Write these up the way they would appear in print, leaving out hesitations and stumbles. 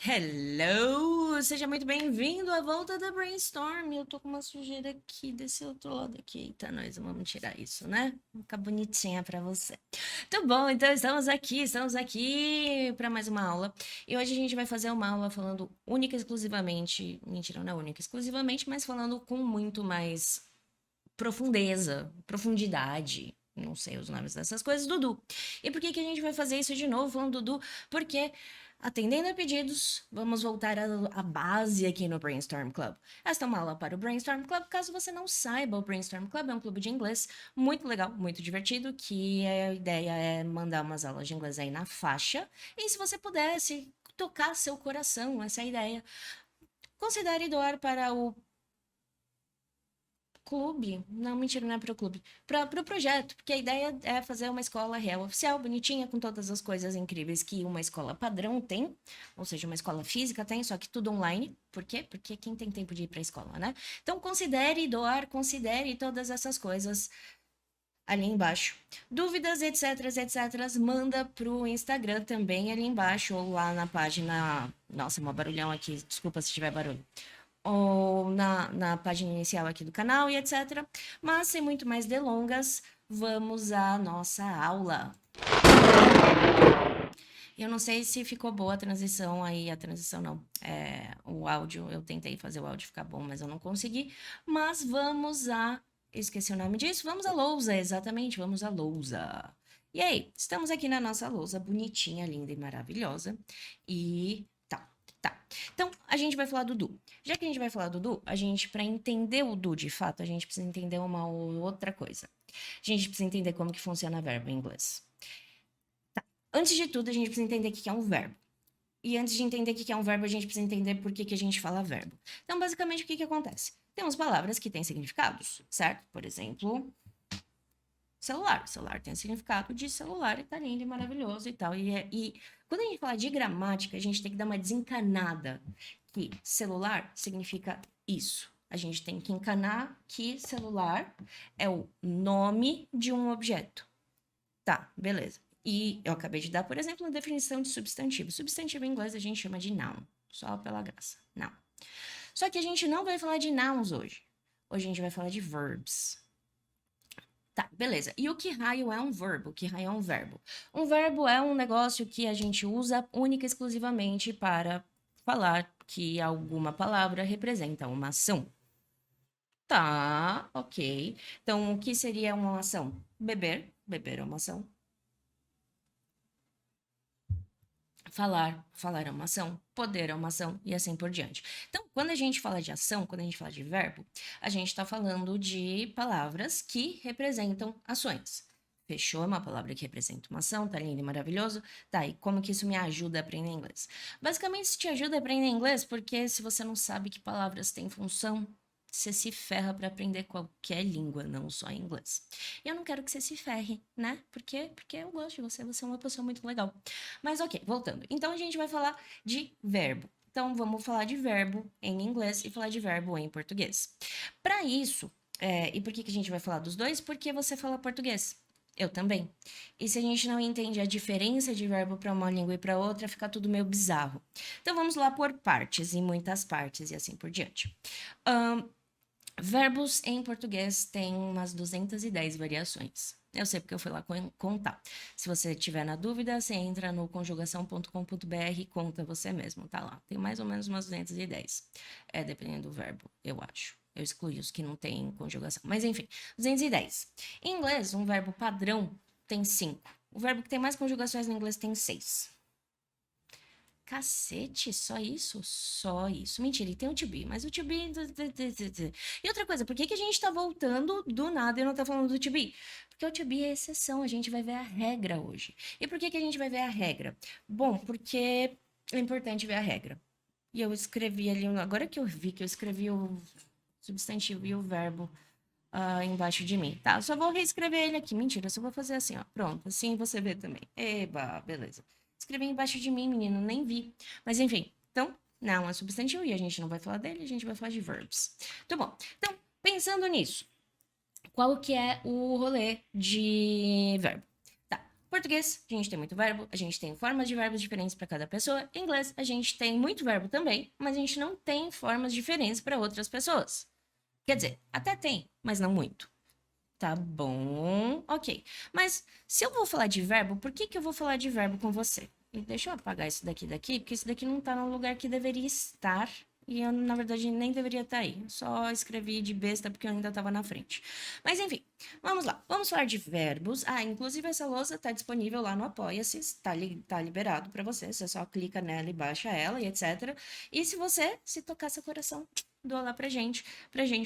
Hello! Seja muito bem-vindo à volta da Brainstorm. Eu tô com uma sujeira aqui desse outro lado aqui. Eita, nós vamos tirar isso, né? Fica bonitinha pra você. Tá bom, então estamos aqui para mais uma aula. E hoje a gente vai fazer uma aula falando única e exclusivamente, mentira, não é única e exclusivamente, mas falando com muito mais profundidade. Não sei os nomes dessas coisas, Dudu. E por que que a gente vai fazer isso de novo, falando Dudu? Porque, atendendo a pedidos, vamos voltar à base aqui no Brainstorm Club. Esta é uma aula para o Brainstorm Club. Caso você não saiba, o Brainstorm Club é um clube de inglês muito legal, muito divertido, que a ideia é mandar umas aulas de inglês aí na faixa. E se você pudesse tocar seu coração, essa é a ideia, considere doar para o clube. Não, mentira, não é pro clube. Pro projeto, porque a ideia é fazer uma escola real oficial, bonitinha, com todas as coisas incríveis que uma escola padrão tem, ou seja, uma escola física tem, só que tudo online. Por quê? Porque quem tem tempo de ir pra escola, né? Então, considere doar, considere todas essas coisas ali embaixo. Dúvidas, etc, etc, manda pro Instagram também ali embaixo, ou lá na página. Nossa, um barulhão aqui, desculpa se tiver barulho ou na página inicial aqui do canal e etc. Mas sem muito mais delongas, vamos à nossa aula. Eu não sei se ficou boa a transição aí, a transição não, o áudio, eu tentei fazer o áudio ficar bom, mas eu não consegui. Mas vamos a, esqueci o nome disso, vamos à lousa, exatamente, vamos à lousa. E aí, estamos aqui na nossa lousa, bonitinha, linda e maravilhosa. E tá. Então, a gente vai falar do do. Já que a gente vai falar do do, a gente, para entender o do de fato, a gente precisa entender uma outra coisa. A gente precisa entender como que funciona verbo em inglês. Antes de tudo, a gente precisa entender o que é um verbo. E antes de entender o que é um verbo, a gente precisa entender por que a gente fala verbo. Então, basicamente, o que acontece? Temos palavras que têm significados, certo? Por exemplo, celular. Celular tem significado de celular e tá lindo e maravilhoso e tal. E quando a gente fala de gramática, a gente tem que dar uma desencanada que celular significa isso. A gente tem que encanar que celular é o nome de um objeto. Tá, beleza. E eu acabei de dar, por exemplo, uma definição de substantivo. Substantivo em inglês a gente chama de noun, só pela graça. Noun. Só que a gente não vai falar de nouns hoje. Hoje a gente vai falar de verbs. Tá, beleza. E o que raio é um verbo? O que raio é um verbo? Um verbo é um negócio que a gente usa única e exclusivamente para falar que alguma palavra representa uma ação. Tá, ok. Então, o que seria uma ação? Beber. Beber é uma ação. Falar é uma ação, poder é uma ação e assim por diante. Então, quando a gente fala de ação, quando a gente fala de verbo, a gente está falando de palavras que representam ações. Fechou? É uma palavra que representa uma ação, tá lindo e maravilhoso? Tá, e como que isso me ajuda a aprender inglês? Basicamente, isso te ajuda a aprender inglês porque se você não sabe que palavras têm função, você se ferra para aprender qualquer língua, não só inglês. E eu não quero que você se ferre, né? Porque eu gosto de você, você é uma pessoa muito legal. Mas ok, voltando. Então a gente vai falar de verbo. Então vamos falar de verbo em inglês e falar de verbo em português. Para isso, e por que que a gente vai falar dos dois? Porque você fala português. Eu também. E se a gente não entende a diferença de verbo para uma língua e para outra, fica tudo meio bizarro. Então vamos lá por partes, em muitas partes e assim por diante. Verbos em português têm umas 210 variações. Eu sei porque eu fui lá contar. Se você tiver na dúvida, você entra no conjugação.com.br e conta você mesmo, tá lá. Tem mais ou menos umas 210. É, dependendo do verbo, eu acho. Eu excluí os que não tem conjugação. Mas enfim, 210. Em inglês, um verbo padrão tem 5. O verbo que tem mais conjugações no inglês tem 6. Cacete, só isso? Só isso. Mentira, e tem o to be, mas o to be. E outra coisa, por que que a gente tá voltando do nada e não tá falando do to be? Porque o to be é exceção, a gente vai ver a regra hoje. E por que que a gente vai ver a regra? Bom, porque é importante ver a regra. E eu escrevi ali, agora que eu vi que eu escrevi o substantivo e o verbo embaixo de mim. Tá, eu só vou reescrever ele aqui. Mentira, eu só vou fazer assim, ó. Pronto, assim você vê também. Eba, beleza. Escrevi embaixo de mim, menino, nem vi. Mas enfim, então, não é substantivo e a gente não vai falar dele, a gente vai falar de verbs. Tá bom. Então, pensando nisso, qual que é o rolê de verbo? Tá. Português, a gente tem muito verbo, a gente tem formas de verbos diferentes para cada pessoa. Em inglês, a gente tem muito verbo também, mas a gente não tem formas diferentes para outras pessoas. Quer dizer, até tem, mas não muito. Tá bom, ok. Mas se eu vou falar de verbo, por que que eu vou falar de verbo com você? E deixa eu apagar isso daqui, porque isso daqui não tá no lugar que deveria estar. E eu, na verdade, nem deveria estar aí. Só escrevi de besta porque eu ainda estava na frente. Mas enfim, vamos lá. Vamos falar de verbos. Ah, inclusive essa lousa está disponível lá no Apoia-se. Tá liberado para você. Você só clica nela e baixa ela e etc. E se você se tocar seu coração, doa lá pra gente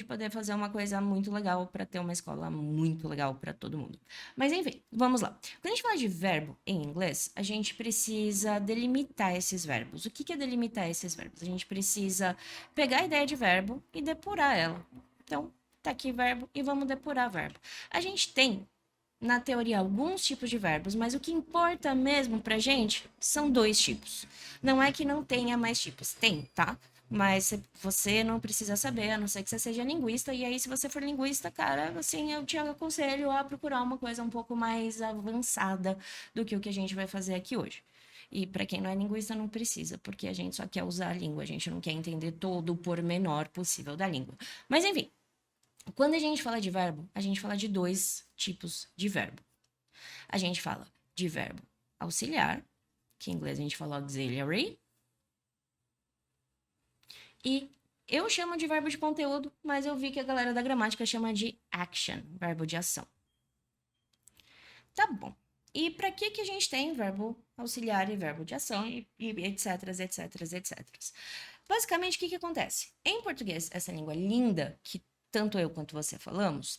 poder fazer uma coisa muito legal, para ter uma escola muito legal para todo mundo. Mas enfim, vamos lá. Quando a gente fala de verbo em inglês, a gente precisa delimitar esses verbos. O que que é delimitar esses verbos? A gente precisa pegar a ideia de verbo e depurar ela. Então, tá aqui verbo e vamos depurar verbo. A gente tem na teoria alguns tipos de verbos, mas o que importa mesmo pra gente são dois tipos. Não é que não tenha mais tipos, tem, tá? Mas você não precisa saber, a não ser que você seja linguista. E aí, se você for linguista, cara, assim, eu te aconselho a procurar uma coisa um pouco mais avançada do que o que a gente vai fazer aqui hoje. E para quem não é linguista, não precisa, porque a gente só quer usar a língua, a gente não quer entender todo o pormenor possível da língua. Mas enfim, quando a gente fala de verbo, a gente fala de dois tipos de verbo. A gente fala de verbo auxiliar, que em inglês a gente fala auxiliary, e eu chamo de verbo de conteúdo, mas eu vi que a galera da gramática chama de action, verbo de ação. Tá bom. E para que que a gente tem verbo auxiliar e verbo de ação e etc, etc, etc. Basicamente, o que que acontece? Em português, essa língua linda que tanto eu quanto você falamos,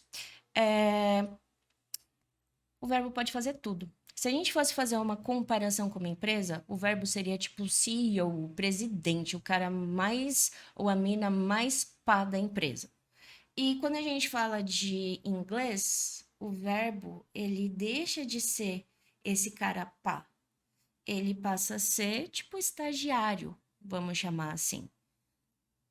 o verbo pode fazer tudo. Se a gente fosse fazer uma comparação com uma empresa, o verbo seria tipo o CEO, o presidente, o cara mais ou a mina mais pá da empresa. E quando a gente fala de inglês, o verbo, ele deixa de ser esse cara pá. Ele passa a ser tipo estagiário, vamos chamar assim.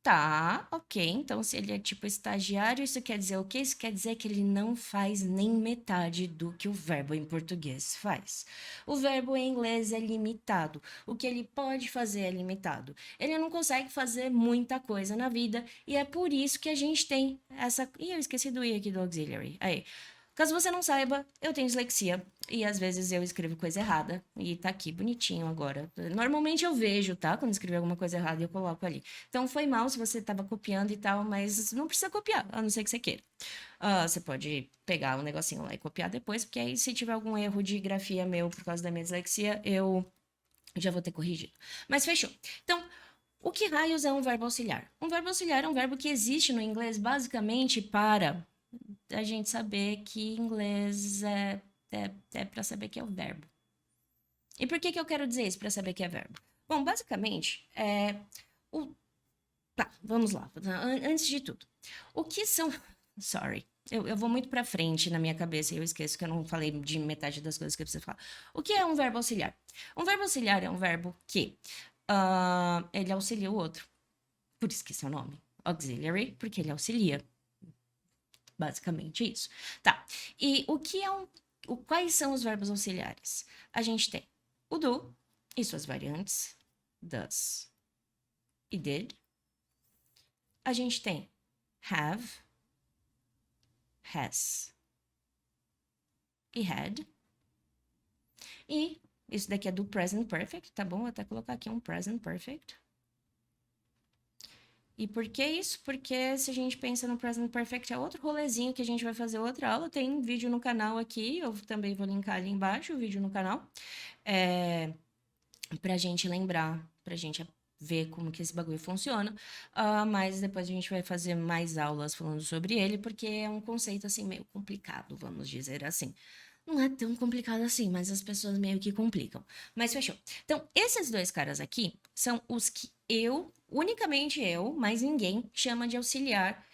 Tá, ok. Então, se ele é tipo estagiário, isso quer dizer o quê? Isso quer dizer que ele não faz nem metade do que o verbo em português faz. O verbo em inglês é limitado. O que ele pode fazer é limitado. Ele não consegue fazer muita coisa na vida e é por isso que a gente tem essa. Ih, eu esqueci do i aqui do auxiliary. Aí. Caso você não saiba, eu tenho dislexia e às vezes eu escrevo coisa errada e tá aqui bonitinho agora. Normalmente eu vejo, tá? Quando escrever alguma coisa errada eu coloco ali. Então foi mal se você tava copiando e tal, mas não precisa copiar, a não ser que você queira. Você pode pegar um negocinho lá e copiar depois, porque aí se tiver algum erro de grafia meu por causa da minha dislexia, eu já vou ter corrigido. Mas fechou. Então, o que raios é um verbo auxiliar? Um verbo auxiliar é um verbo que existe no inglês basicamente para a gente saber que inglês é para saber que é o verbo. E por que que eu quero dizer isso para saber que é verbo? Bom, basicamente, o... Tá, vamos lá. Antes de tudo, o que são... Sorry. Eu vou muito para frente na minha cabeça e eu esqueço que eu não falei de metade das coisas que eu preciso falar. O que é um verbo auxiliar? Um verbo auxiliar é um verbo que ele auxilia o outro. Por isso que esse é o nome. Auxiliary, porque ele auxilia. Basicamente isso. Tá. E o que é quais são os verbos auxiliares? A gente tem o do e suas variantes, does e did. A gente tem have, has e had. E isso daqui é do present perfect, tá bom? Vou até colocar aqui um present perfect. E por que isso? Porque se a gente pensa no Present Perfect, é outro rolezinho que a gente vai fazer outra aula. Tem vídeo no canal aqui, eu também vou linkar ali embaixo o vídeo no canal. Pra gente lembrar, pra gente ver como que esse bagulho funciona. Mas depois a gente vai fazer mais aulas falando sobre ele, porque é um conceito assim meio complicado, vamos dizer assim. Não é tão complicado assim, mas as pessoas meio que complicam. Mas fechou. Então, esses dois caras aqui são os que unicamente eu, mais ninguém, chama de auxiliar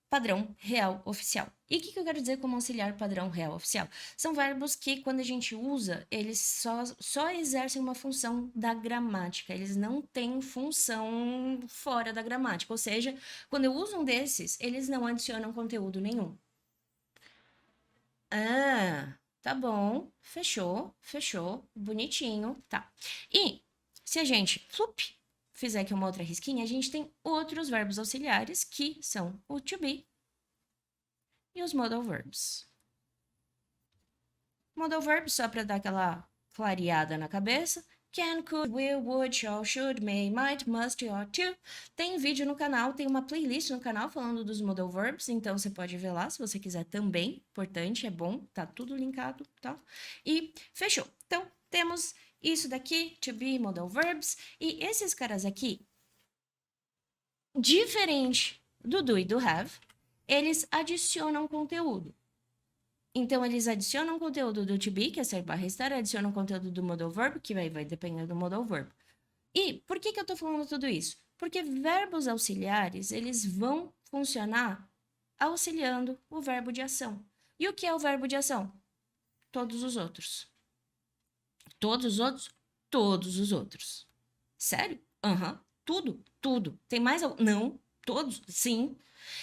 padrão real oficial. E o que eu quero dizer como auxiliar padrão real oficial? São verbos que, quando a gente usa, eles só exercem uma função da gramática. Eles não têm função fora da gramática. Ou seja, quando eu uso um desses, eles não adicionam conteúdo nenhum. Tá bom, fechou, fechou, bonitinho, tá. E se a gente, fizer aqui uma outra risquinha, a gente tem outros verbos auxiliares que são o to be e os modal verbs. Modal verbs, só para dar aquela clareada na cabeça. Can, could, will, would, shall, should, may, might, must, ought to. Tem vídeo no canal, tem uma playlist no canal falando dos modal verbs, então você pode ver lá se você quiser também. Importante, é bom, tá tudo linkado, tá? E fechou. Então, temos isso daqui, to be, modal verbs, e esses caras aqui, diferente do do e do have, eles adicionam conteúdo. Então, eles adicionam conteúdo do to be, que é ser barra estar, adicionam conteúdo do modal verb, que vai depender do modal verb. E por que eu tô falando tudo isso? Porque verbos auxiliares, eles vão funcionar auxiliando o verbo de ação. E o que é o verbo de ação? Todos os outros. Todos os outros? Todos os outros. Sério? Aham. Tudo, tudo. Tem mais? Não. Todos? Sim.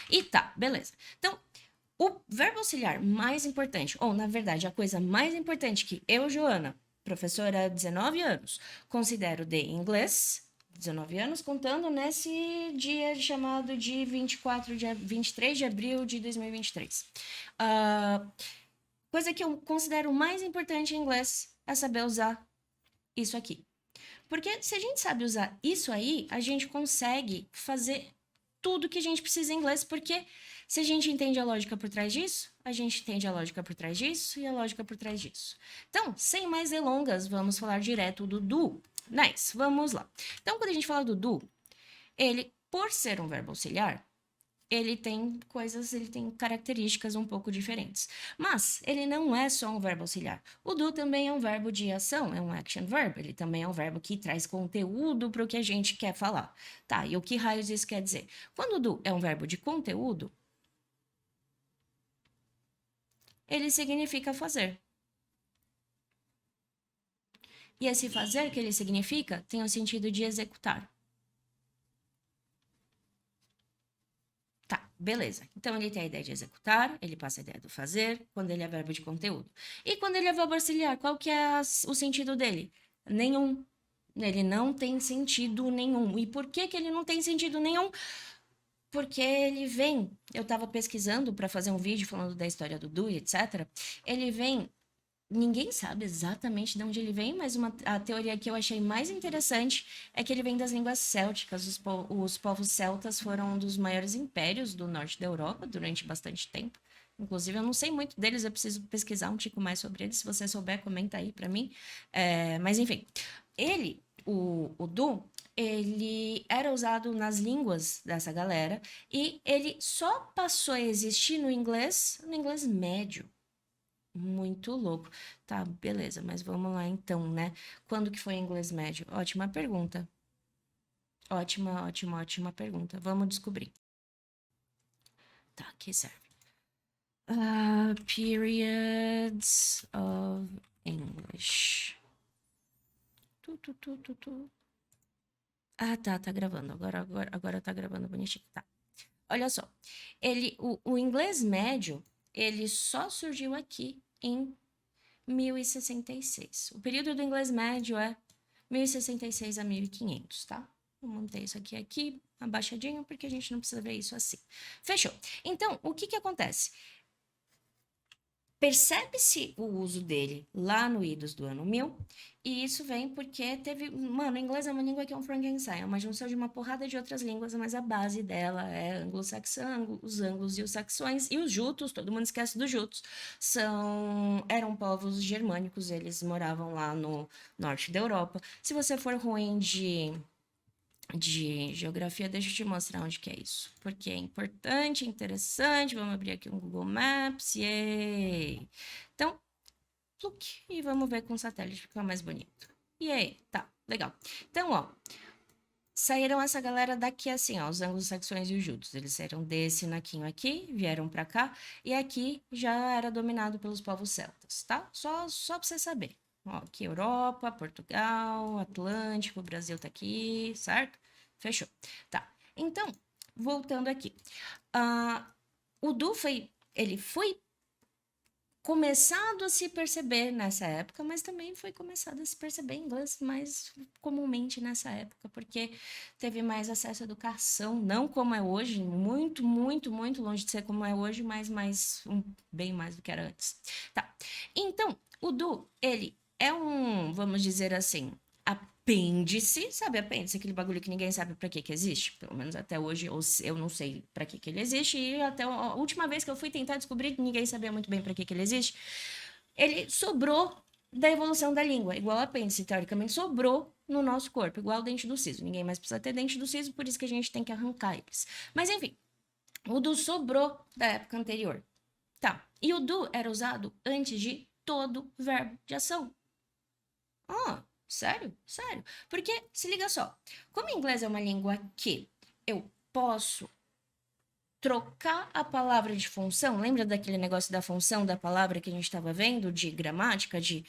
E tá, beleza. Então, o verbo auxiliar mais importante, ou na verdade a coisa mais importante que eu, Joana, professora há 19 anos, considero de inglês, 19 anos, contando nesse dia chamado de 23 de abril de 2023. Coisa que eu considero mais importante em inglês é saber usar isso aqui. Porque se a gente sabe usar isso aí, a gente consegue fazer tudo que a gente precisa em inglês, porque se a gente entende a lógica por trás disso, a gente entende a lógica por trás disso e a lógica por trás disso. Então, sem mais delongas, vamos falar direto do do. Nice, vamos lá. Então, quando a gente fala do do, ele, por ser um verbo auxiliar, ele tem características um pouco diferentes. Mas ele não é só um verbo auxiliar. O do também é um verbo de ação, é um action verb. Ele também é um verbo que traz conteúdo para o que a gente quer falar. Tá, e o que raios isso quer dizer? Quando o do é um verbo de conteúdo, ele significa fazer. E esse fazer que ele significa tem o sentido de executar. Tá, beleza. Então ele tem a ideia de executar, ele passa a ideia do fazer, quando ele é verbo de conteúdo. E quando ele é verbo auxiliar, qual que é o sentido dele? Nenhum. Ele não tem sentido nenhum. E por que ele não tem sentido nenhum? Porque ele vem, eu estava pesquisando para fazer um vídeo falando da história do Du, etc. Ele vem, ninguém sabe exatamente de onde ele vem, mas a teoria que eu achei mais interessante é que ele vem das línguas célticas. Os povos celtas foram um dos maiores impérios do norte da Europa durante bastante tempo. Inclusive, eu não sei muito deles, eu preciso pesquisar um tico mais sobre eles. Se você souber, comenta aí para mim. Mas, enfim, o Du, ele era usado nas línguas dessa galera e ele só passou a existir no inglês médio. Muito louco. Tá, beleza, mas vamos lá então, né? Quando que foi em inglês médio? Ótima pergunta. Ótima, ótima, ótima pergunta. Vamos descobrir. Tá, que serve. Periods of English. Ah, tá gravando. Agora tá gravando bonitinho. Tá. Olha só. O inglês médio, ele só surgiu aqui em 1066. O período do inglês médio é 1066 a 1500, tá? Vou manter isso aqui abaixadinho, porque a gente não precisa ver isso assim. Fechou. Então, o que acontece? Percebe-se o uso dele lá no idos do ano 1000, e isso vem porque teve... Mano, o inglês é uma língua que é um Frankenstein, é uma junção de uma porrada de outras línguas, mas a base dela é anglo-saxão, os anglos e os saxões, e os jutos, todo mundo esquece dos jutos, eram povos germânicos, eles moravam lá no norte da Europa. Se você for ruim de geografia, deixa eu te mostrar onde que é isso, porque é importante, interessante. Vamos abrir aqui um Google Maps, yay! Então, e vamos ver com o satélite, fica mais bonito. E aí, tá, legal. Então, ó, saíram essa galera daqui assim, ó, os anglo-saxões e os jutos. Eles saíram desse naquinho aqui, vieram pra cá, e aqui já era dominado pelos povos celtas, tá? Só pra você saber. Ó, aqui Europa, Portugal, Atlântico, o Brasil tá aqui, certo? Fechou. Tá. Então, voltando aqui. O Du ele foi começado a se perceber nessa época, mas também foi começado a se perceber em inglês mais comumente nessa época, porque teve mais acesso à educação, não como é hoje, muito, muito, muito longe de ser como é hoje, mas bem mais do que era antes. Tá. Então, o do, ele é um, vamos dizer assim, apêndice, sabe apêndice, aquele bagulho que ninguém sabe para que que existe, pelo menos até hoje eu não sei para que que ele existe, e até a última vez que eu fui tentar descobrir, ninguém sabia muito bem para que que ele existe. Ele sobrou da evolução da língua, igual apêndice, teoricamente sobrou no nosso corpo, igual o dente do siso. Ninguém mais precisa ter dente do siso, por isso que a gente tem que arrancar eles. Mas enfim, o do sobrou da época anterior. Tá. E o do era usado antes de todo verbo de ação. Ah, sério? Sério. Porque, se liga só, como o inglês é uma língua que eu posso trocar a palavra de função, lembra daquele negócio da função da palavra que a gente estava vendo, de gramática, de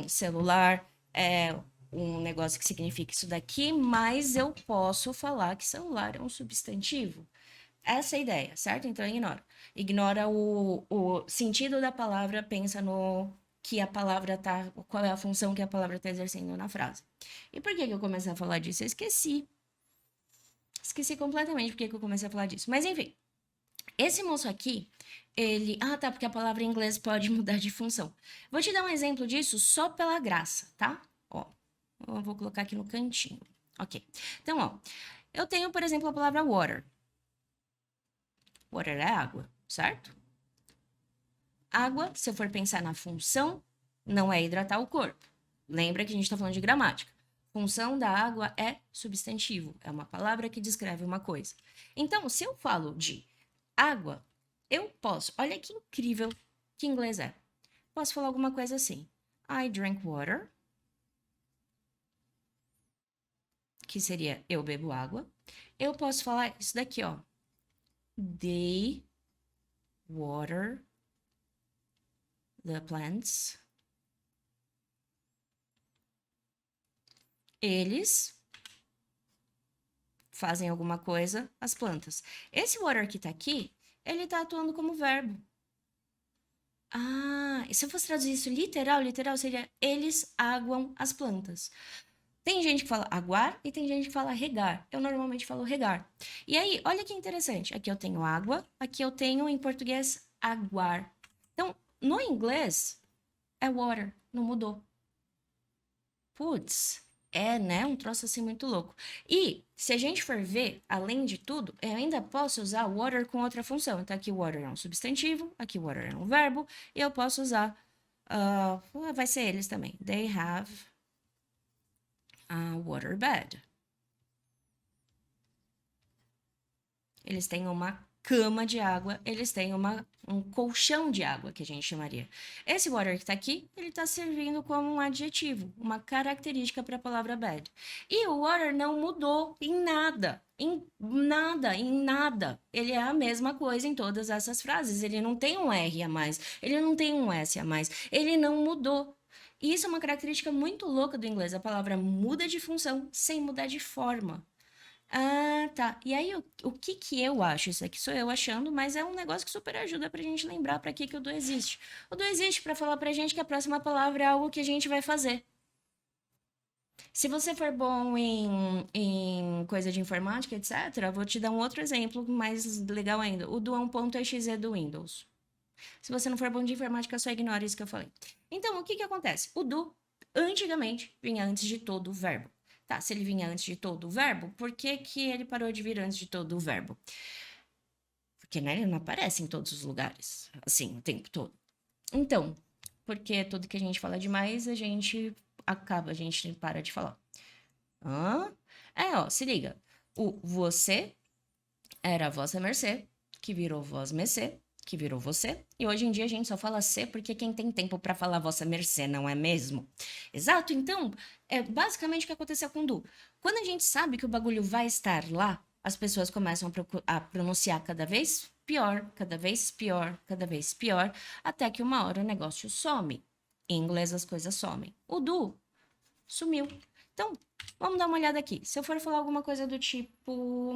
celular é um negócio que significa isso daqui, mas eu posso falar que celular é um substantivo. Essa é a ideia, certo? Então ignora. Ignora o sentido da palavra, pensa no que a palavra tá, qual é a função que a palavra está exercendo na frase. E por que que eu comecei a falar disso? Eu esqueci. Esqueci completamente por que que eu comecei a falar disso. Mas enfim, esse moço aqui, ele. Ah, tá, porque a palavra em inglês pode mudar de função. Vou te dar um exemplo disso só pela graça, tá? Ó, eu vou colocar aqui no cantinho. Ok. Então, ó, eu tenho, por exemplo, a palavra water. Water é água, certo? Água, se eu for pensar na função, não é hidratar o corpo. Lembra que a gente está falando de gramática. Função da água é substantivo, é uma palavra que descreve uma coisa. Então, se eu falo de água, eu posso. Olha que incrível que inglês é. Posso falar alguma coisa assim. I drink water, que seria eu bebo água. Eu posso falar isso daqui, ó. They water the plants. Eles fazem alguma coisa, as plantas. Esse water que tá aqui, ele tá atuando como verbo. Ah, e se eu fosse traduzir isso literal seria eles aguam as plantas. Tem gente que fala aguar e tem gente que fala regar. Eu normalmente falo regar. E aí, olha que interessante. Aqui eu tenho água, aqui eu tenho em português aguar. Então, no inglês é water, não mudou. Putz, é, né? Um troço assim muito louco. E, se a gente for ver, além de tudo, eu ainda posso usar water com outra função. Então, aqui water é um substantivo, aqui water é um verbo, e eu posso usar. Vai ser eles também. They have a water bed. Eles têm uma cama de água, eles têm um colchão de água, que a gente chamaria. Esse water que tá aqui, ele tá servindo como um adjetivo, uma característica para a palavra bed. E o water não mudou em nada, em nada, em nada. Ele é a mesma coisa em todas essas frases. Ele não tem um R a mais, ele não tem um S a mais, ele não mudou. E isso é uma característica muito louca do inglês. A palavra muda de função sem mudar de forma. Ah, tá. E aí, o que que eu acho? Isso aqui sou eu achando, mas é um negócio que super ajuda pra gente lembrar pra que que o do existe. O do existe pra falar pra gente que a próxima palavra é algo que a gente vai fazer. Se você for bom em coisa de informática, etc., vou te dar um outro exemplo mais legal ainda. O do 1.exe do Windows. Se você não for bom de informática, só ignore isso que eu falei. Então, o que que acontece? O do, antigamente, vinha antes de todo o verbo. Tá, se ele vinha antes de todo o verbo, por que que ele parou de vir antes de todo o verbo? Porque, né, ele não aparece em todos os lugares, assim, o tempo todo. Então, porque tudo que a gente fala demais, a gente para de falar. Hã? É, ó, se liga. O você era a vossa mercê, que virou vós mercê, que virou você. E hoje em dia a gente só fala ser porque quem tem tempo para falar vossa mercê, não é mesmo? Exato, então, é basicamente o que aconteceu com o Du. Quando a gente sabe que o bagulho vai estar lá, as pessoas começam a pronunciar cada vez pior, cada vez pior, cada vez pior, até que uma hora o negócio some. Em inglês as coisas somem. O Du sumiu. Então, vamos dar uma olhada aqui. Se eu for falar alguma coisa do tipo.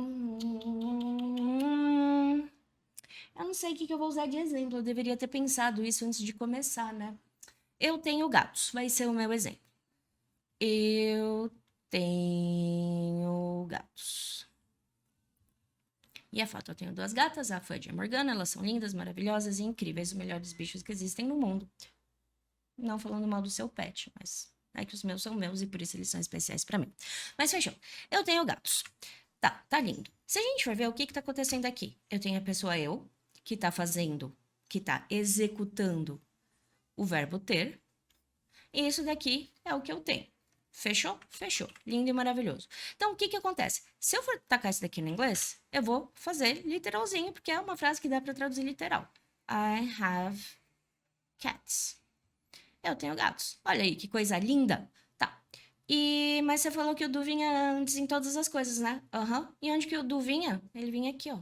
Eu não sei o que eu vou usar de exemplo. Eu deveria ter pensado isso antes de começar, né? Eu tenho gatos. Vai ser o meu exemplo. Eu tenho gatos. E é fato, eu tenho 2 gatas, a Fudge e a Morgana. Elas são lindas, maravilhosas e incríveis. Os melhores bichos que existem no mundo. Não falando mal do seu pet, mas é que os meus são meus e por isso eles são especiais pra mim. Mas fechou. Eu tenho gatos. Tá lindo. Se a gente for ver o que tá acontecendo aqui. Eu tenho a pessoa eu, que tá fazendo, que tá executando o verbo ter. E isso daqui é o que eu tenho. Fechou? Fechou. Lindo e maravilhoso. Então, o que acontece? Se eu for tacar isso daqui no inglês, eu vou fazer literalzinho, porque é uma frase que dá pra traduzir literal. I have cats. Eu tenho gatos. Olha aí, que coisa linda. Tá. Mas você falou que o Du vinha antes em todas as coisas, né? Aham. E onde que o Du vinha? Ele vinha aqui, ó.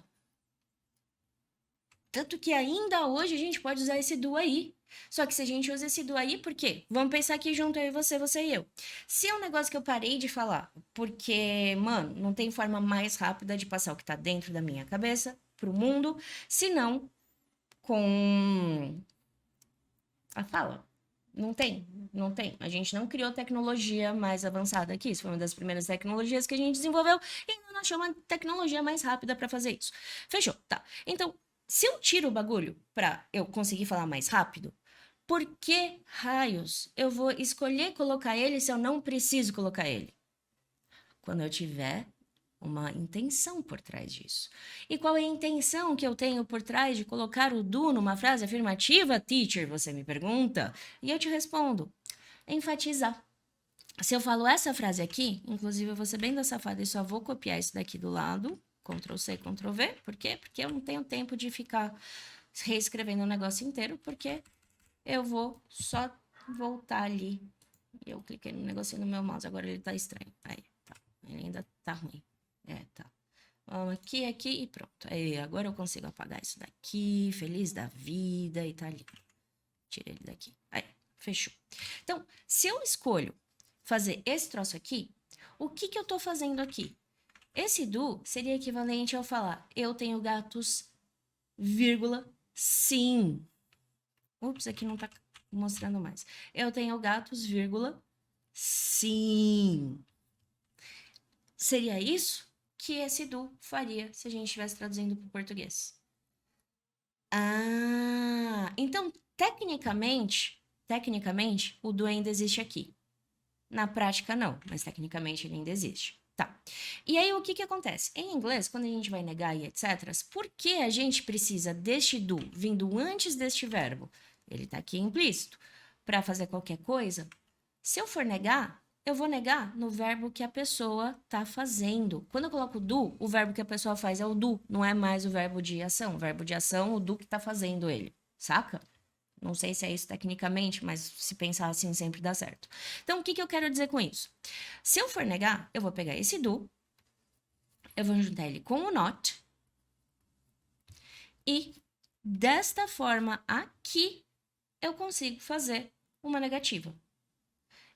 Tanto que ainda hoje a gente pode usar esse do aí. Só que se a gente usa esse do aí, por quê? Vamos pensar aqui junto aí, você e eu. Se é um negócio que eu parei de falar, porque, mano, não tem forma mais rápida de passar o que tá dentro da minha cabeça pro mundo, senão com a fala. Não tem, não tem. A gente não criou tecnologia mais avançada que isso. Foi uma das primeiras tecnologias que a gente desenvolveu e ainda não achou uma tecnologia mais rápida para fazer isso. Fechou, tá. Então, se eu tiro o bagulho para eu conseguir falar mais rápido, por que raios eu vou escolher colocar ele se eu não preciso colocar ele? Quando eu tiver uma intenção por trás disso. E qual é a intenção que eu tenho por trás de colocar o do numa frase afirmativa, teacher? Você me pergunta. E eu te respondo: enfatizar. Se eu falo essa frase aqui, inclusive eu vou ser bem da safada e só vou copiar isso daqui do lado, Ctrl C, Ctrl V. Por quê? Porque eu não tenho tempo de ficar reescrevendo o negócio inteiro, porque eu vou só voltar ali. Eu cliquei no negocinho no meu mouse, agora ele tá estranho. Aí, tá. Ele ainda tá ruim. Tá. Aqui e pronto. Aí, agora eu consigo apagar isso daqui, feliz da vida e tá ali. Tira ele daqui. Aí, fechou. Então, se eu escolho fazer esse troço aqui, o que eu tô fazendo aqui? Esse do seria equivalente ao falar eu tenho gatos, vírgula, sim. Ups, aqui não tá mostrando mais. Eu tenho gatos, vírgula, sim. Seria isso que esse do faria se a gente estivesse traduzindo para o português. Então, tecnicamente, o do ainda existe aqui. Na prática, não, mas tecnicamente ele ainda existe. Tá. E aí, o que acontece? Em inglês, quando a gente vai negar e etc., por que a gente precisa deste do vindo antes deste verbo? Ele tá aqui implícito. Para fazer qualquer coisa, se eu for negar, eu vou negar no verbo que a pessoa tá fazendo. Quando eu coloco do, o verbo que a pessoa faz é o do, não é mais o verbo de ação. O verbo de ação, o do que tá fazendo ele, saca? Não sei se é isso tecnicamente, mas se pensar assim sempre dá certo. Então, o que eu quero dizer com isso? Se eu for negar, eu vou pegar esse do, eu vou juntar ele com o not, e desta forma aqui, eu consigo fazer uma negativa.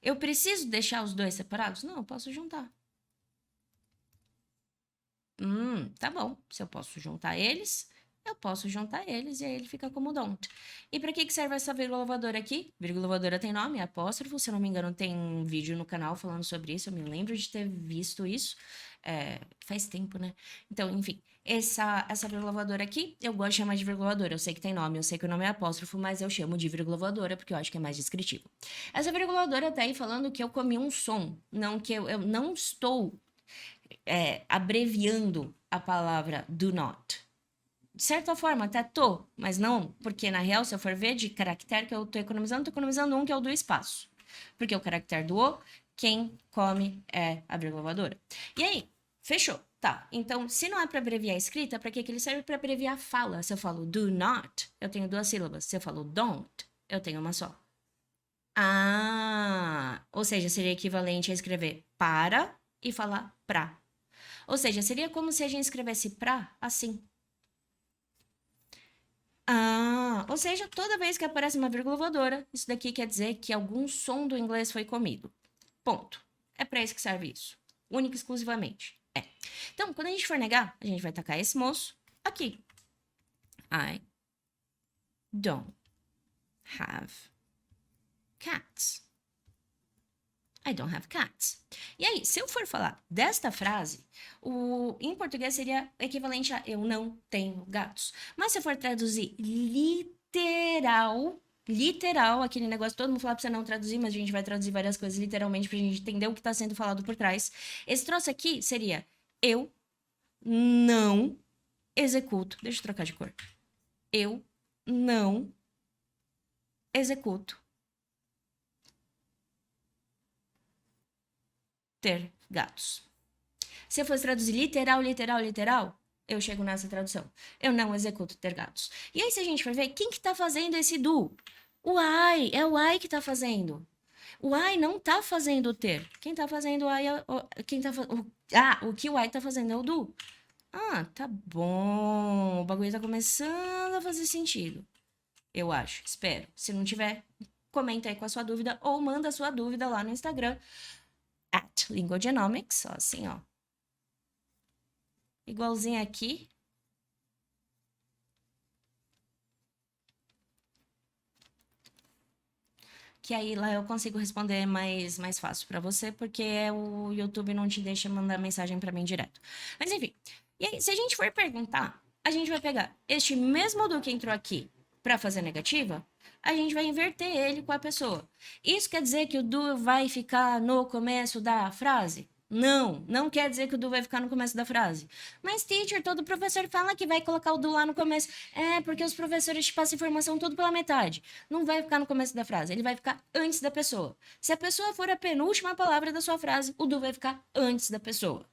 Eu preciso deixar os dois separados? Não, eu posso juntar. Tá bom. Se eu posso juntar eles, eu posso juntar eles e aí ele fica como don't. E para que serve essa vírgula voadora aqui? Vírgula voadora tem nome, é apóstrofo. Se eu não me engano, tem um vídeo no canal falando sobre isso. Eu me lembro de ter visto isso. Faz tempo, né? Então, enfim, essa vírgula voadora aqui, eu gosto de chamar de vírgula voadora. Eu sei que tem nome, eu sei que o nome é apóstrofo, mas eu chamo de vírgula voadora porque eu acho que é mais descritivo. Essa vírgula voadora tá aí falando que eu comi um som, não que eu não estou abreviando a palavra do not. De certa forma, até tô, mas não, porque na real, se eu for ver de caractere que eu tô economizando um que é o do espaço. Porque o caractere do o, quem come é a vírgula voadora. E aí, fechou. Tá, então, se não é para abreviar a escrita, para que ele serve? Para abreviar a fala. Se eu falo do not, eu tenho 2 sílabas. Se eu falo don't, eu tenho uma só. Ou seja, seria equivalente a escrever para e falar pra. Ou seja, seria como se a gente escrevesse pra assim. Ou seja, toda vez que aparece uma vírgula voadora, isso daqui quer dizer que algum som do inglês foi comido. Ponto. É para isso que serve isso. Única e exclusivamente. Então, quando a gente for negar, a gente vai tacar esse moço aqui. I don't have cats. I don't have cats. E aí, se eu for falar desta frase, em português seria equivalente a eu não tenho gatos. Mas se eu for traduzir literal, aquele negócio, todo mundo fala pra você não traduzir, mas a gente vai traduzir várias coisas literalmente pra gente entender o que tá sendo falado por trás. Esse troço aqui seria eu não executo. Deixa eu trocar de cor. Eu não executo ter gatos. Se eu fosse traduzir literal, eu chego nessa tradução. Eu não executo ter gatos. E aí, se a gente for ver, quem que tá fazendo esse do? O I, é o I que tá fazendo. O I não tá fazendo o ter. Quem tá fazendo o I é o que o I tá fazendo é o do. Ah, tá bom. O bagulho tá começando a fazer sentido. Eu acho, espero. Se não tiver, comenta aí com a sua dúvida ou manda a sua dúvida lá no Instagram @linguagenomics, ó, assim, ó. Igualzinho aqui. Que aí lá eu consigo responder mais fácil para você, porque o YouTube não te deixa mandar mensagem para mim direto. Mas enfim. E aí, se a gente for perguntar, a gente vai pegar este mesmo do que entrou aqui para fazer negativa, a gente vai inverter ele com a pessoa. Isso quer dizer que o do vai ficar no começo da frase? Não, não quer dizer que o do vai ficar no começo da frase. Mas, teacher, todo professor fala que vai colocar o do lá no começo. É, porque os professores te passam informação tudo pela metade. Não vai ficar no começo da frase, ele vai ficar antes da pessoa. Se a pessoa for a penúltima palavra da sua frase, o do vai ficar antes da pessoa.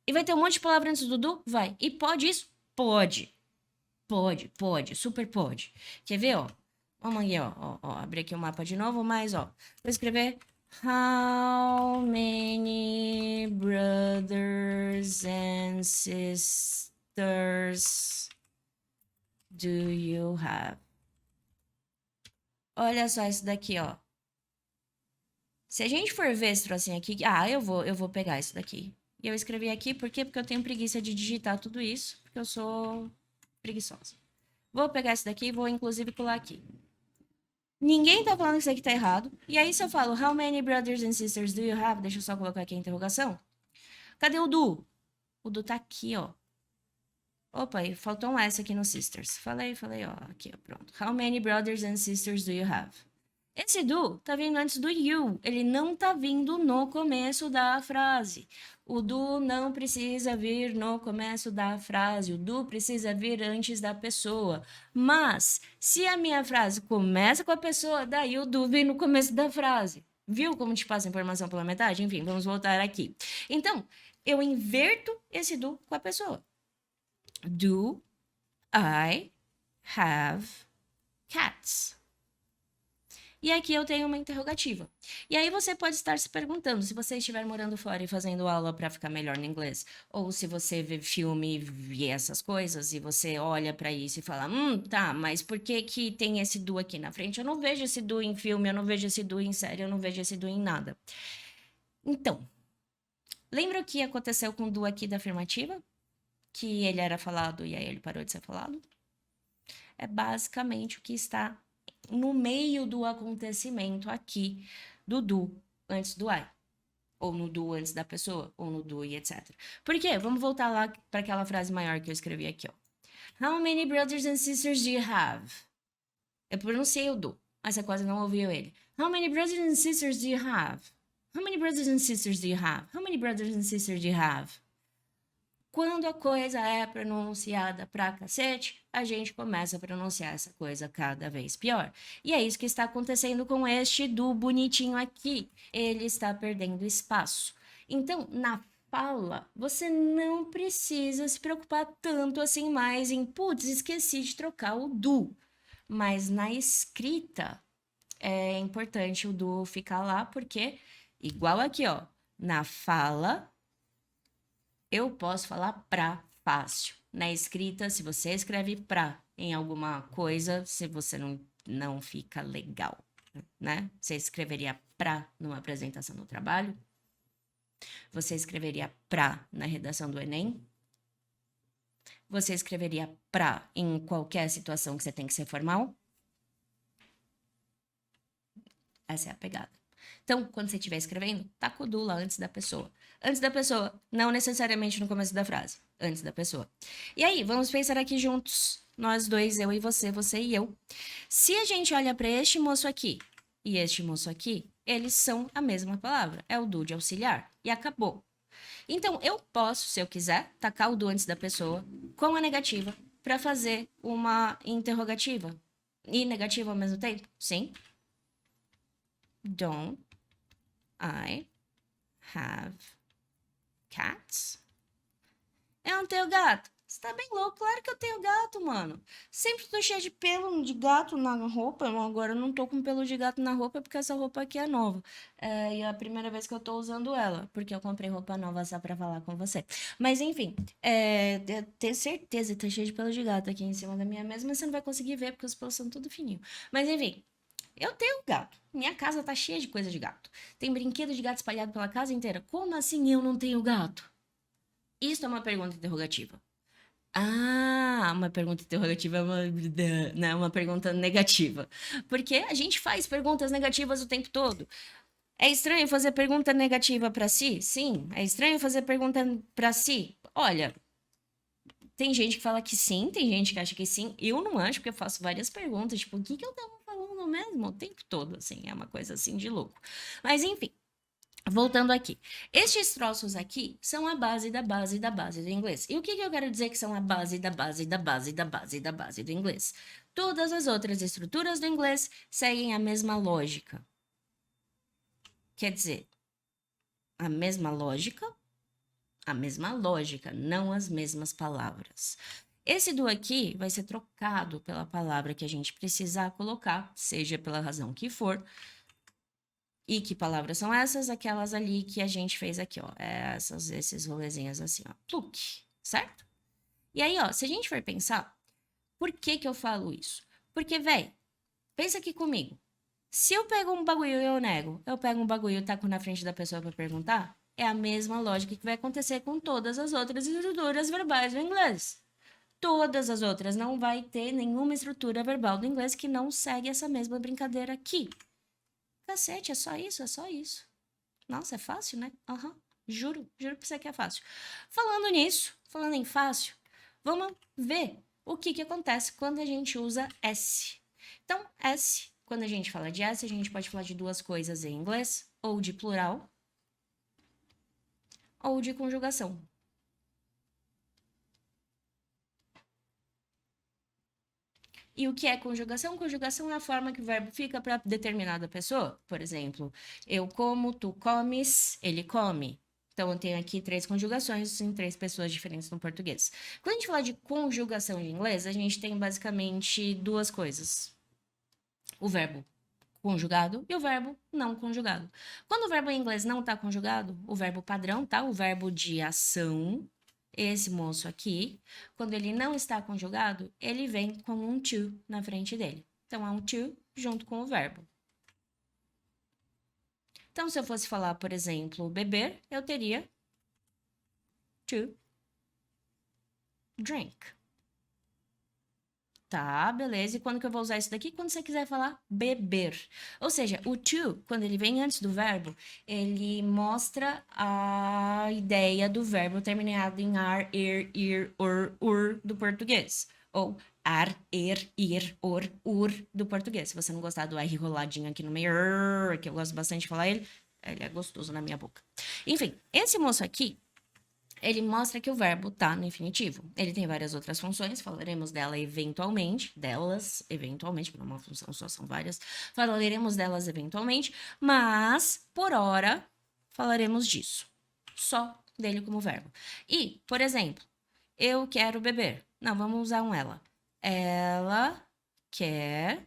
E vai ter um monte de palavra antes do do? Vai. E pode isso? Pode. Pode, super pode. Quer ver, ó? Vamos aí, ó, abrir aqui o mapa de novo, mas, ó, vou escrever How many brothers and sisters do you have? Olha só isso daqui, ó. Se a gente for ver esse trocinho aqui, eu vou pegar isso daqui. E eu escrevi aqui, por quê? Porque eu tenho preguiça de digitar tudo isso, porque eu sou preguiçosa. Vou pegar isso daqui e vou inclusive colar aqui. Ninguém tá falando que isso aqui tá errado. E aí, se eu falo, how many brothers and sisters do you have? Deixa eu só colocar aqui a interrogação. Cadê o do? O do tá aqui, ó. Opa, faltou um S aqui no sisters. Falei, ó. Aqui, ó, pronto. How many brothers and sisters do you have? Esse do tá vindo antes do you. Ele não tá vindo no começo da frase. O do não precisa vir no começo da frase. O do precisa vir antes da pessoa. Mas, se a minha frase começa com a pessoa, daí o do vem no começo da frase. Viu como te passa a informação pela metade? Enfim, vamos voltar aqui. Então, eu inverto esse do com a pessoa. Do I have cats? E aqui eu tenho uma interrogativa. E aí você pode estar se perguntando, se você estiver morando fora e fazendo aula para ficar melhor no inglês, ou se você vê filme e essas coisas, e você olha para isso e fala, tá, mas por que que tem esse do aqui na frente? Eu não vejo esse do em filme, eu não vejo esse do em série, eu não vejo esse do em nada. Então, lembra o que aconteceu com o do aqui da afirmativa? Que ele era falado e aí ele parou de ser falado? É basicamente o que está no meio do acontecimento aqui do do antes do I. Ou no do antes da pessoa, ou no do e etc. Por quê? Vamos voltar lá para aquela frase maior que eu escrevi aqui, ó. How many brothers and sisters do you have? Eu pronunciei o do, mas você quase não ouviu ele. How many brothers and sisters do you have? How many brothers and sisters do you have? How many brothers and sisters do you have? Quando a coisa é pronunciada pra cacete, a gente começa a pronunciar essa coisa cada vez pior. E é isso que está acontecendo com este do bonitinho aqui. Ele está perdendo espaço. Então, na fala, você não precisa se preocupar tanto assim mais em, putz, esqueci de trocar o do. Mas na escrita, é importante o do ficar lá, porque, igual aqui, ó, na fala, eu posso falar pra fácil. Na escrita, se você escreve pra em alguma coisa, se você não fica legal, né? Você escreveria pra numa apresentação do trabalho? Você escreveria pra na redação do Enem? você escreveria pra em qualquer situação que você tem que ser formal? Essa é a pegada. Então, quando você estiver escrevendo, taca o do lá antes da pessoa. Antes da pessoa, não necessariamente no começo da frase. Antes da pessoa. E aí, vamos pensar aqui juntos. Nós dois, eu e você e eu. Se a gente olha para este moço aqui e este moço aqui, eles são a mesma palavra. É o do de auxiliar. E acabou. Então, eu posso, se eu quiser, tacar o do antes da pessoa com a negativa para fazer uma interrogativa. E negativa ao mesmo tempo? Sim. Don't I have cats? Eu não tenho gato. Você tá bem louco? Claro que eu tenho gato, mano. Sempre tô cheia de pelo de gato na roupa. Agora eu não tô com pelo de gato na roupa porque essa roupa aqui é nova. E é a primeira vez que eu tô usando ela. Porque eu comprei roupa nova só pra falar com você. Mas enfim, eu tenho certeza que tá cheio de pelo de gato aqui em cima da minha mesa. Mas você não vai conseguir ver porque os pelos são tudo fininho. Mas enfim, eu tenho gato. Minha casa tá cheia de coisa de gato. Tem brinquedo de gato espalhado pela casa inteira. Como assim eu não tenho gato? Isso é uma pergunta interrogativa. Ah, uma pergunta interrogativa é uma pergunta negativa. Porque a gente faz perguntas negativas o tempo todo. É estranho fazer pergunta negativa pra si? Sim. É estranho fazer pergunta pra si? Olha, tem gente que fala que sim, tem gente que acha que sim. Eu não acho, porque eu faço várias perguntas, tipo, o que que eu tava falando mesmo? O tempo todo, assim, é uma coisa assim de louco. Mas enfim. Voltando aqui. Estes troços aqui são a base da base da base do inglês. E o que que eu quero dizer que são a base da base da base da base da base do inglês? Todas as outras estruturas do inglês seguem a mesma lógica. Quer dizer, a mesma lógica, não as mesmas palavras. Esse do aqui vai ser trocado pela palavra que a gente precisar colocar, seja pela razão que for. E que palavras são essas? Aquelas ali que a gente fez aqui, ó. Esses rolezinhos assim, ó. Pluk, certo? E aí, ó, se a gente for pensar, por que que eu falo isso? Porque, velho, pensa aqui comigo. Se eu pego um bagulho e eu nego, eu pego um bagulho e taco na frente da pessoa pra perguntar, é a mesma lógica que vai acontecer com todas as outras estruturas verbais do inglês. Todas as outras, não vai ter nenhuma estrutura verbal do inglês que não segue essa mesma brincadeira aqui. Cacete, é só isso, é só isso. Nossa, é fácil, né? Aham, juro pra você que é fácil. Falando nisso, falando em fácil, vamos ver o que que acontece quando a gente usa S. Então, S, quando a gente fala de S, a gente pode falar de duas coisas em inglês, ou de plural, ou de conjugação. E o que é conjugação? Conjugação é a forma que o verbo fica para determinada pessoa. Por exemplo, eu como, tu comes, ele come. Então, eu tenho aqui três conjugações em três pessoas diferentes no português. Quando a gente fala de conjugação em inglês, a gente tem basicamente duas coisas: o verbo conjugado e o verbo não conjugado. Quando o verbo em inglês não está conjugado, o verbo padrão, tá? O verbo de ação, esse moço aqui, quando ele não está conjugado, ele vem com um to na frente dele. Então, é um to junto com o verbo. Então, se eu fosse falar, por exemplo, beber, eu teria to drink. Tá, beleza. E quando que eu vou usar isso daqui? Quando você quiser falar beber. Ou seja, o to, quando ele vem antes do verbo, ele mostra a ideia do verbo terminado em ar, er, ir, or, ur do português. Ou ar, er, ir, or, ur do português. Se você não gostar do R roladinho aqui no meio, que eu gosto bastante de falar ele é gostoso na minha boca. Enfim, esse moço aqui, ele mostra que o verbo tá no infinitivo. Ele tem várias outras funções, falaremos delas eventualmente, porque não é uma função só, são várias. Falaremos delas eventualmente, mas, por hora, falaremos disso. Só dele como verbo. E, por exemplo, eu quero beber. Não, vamos usar um ela. Ela quer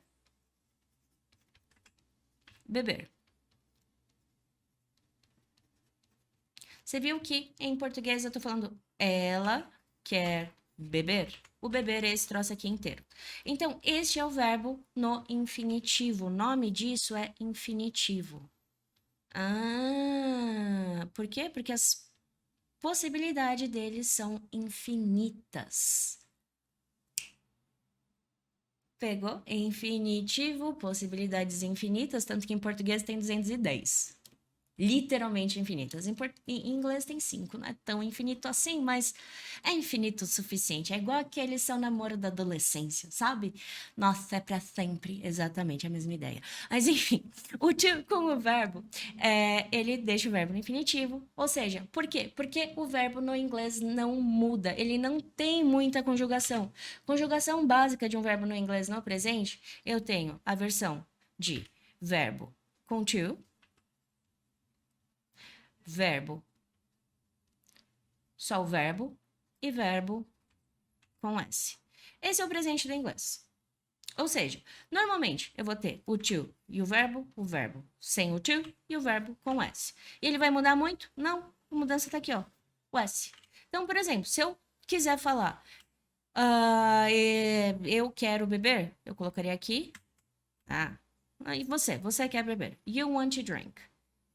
beber. Você viu que em português eu tô falando ela quer beber? O beber é esse troço aqui inteiro. Então, este é o verbo no infinitivo. O nome disso é infinitivo. Ah, por quê? Porque possibilidade deles são infinitas. Pegou? Infinitivo, possibilidades infinitas, tanto que em português tem 210. Literalmente infinitas. Em inglês tem 5, não é tão infinito assim, mas é infinito o suficiente. É igual aquele seu namoro da adolescência, sabe? Nossa, é pra sempre. Exatamente a mesma ideia. Mas enfim, o to com o verbo, ele deixa o verbo no infinitivo. Ou seja, por quê? Porque o verbo no inglês não muda. Ele não tem muita conjugação. Conjugação básica de um verbo no inglês no presente, eu tenho a versão de verbo com to, verbo, só o verbo e verbo com S. Esse é o presente do inglês. Ou seja, normalmente eu vou ter o to e o verbo sem o to e o verbo com S. E ele vai mudar muito? Não, a mudança tá aqui, ó, o S. Então, por exemplo, se eu quiser falar eu quero beber, eu colocaria aqui, aí você quer beber. You want to drink.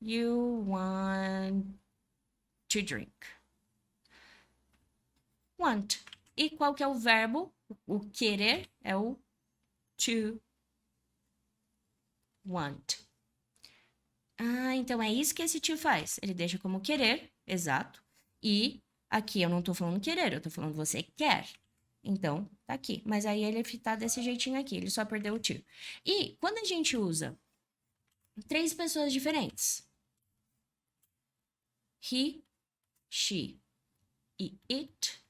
You want to drink. Want. E qual que é o verbo? O querer é o to want. Então é isso que esse to faz. Ele deixa como querer, exato. E aqui eu não tô falando querer, eu tô falando você quer. Então, tá aqui. Mas aí ele tá desse jeitinho aqui, ele só perdeu o to. E quando a gente usa 3 pessoas diferentes, he, she e it,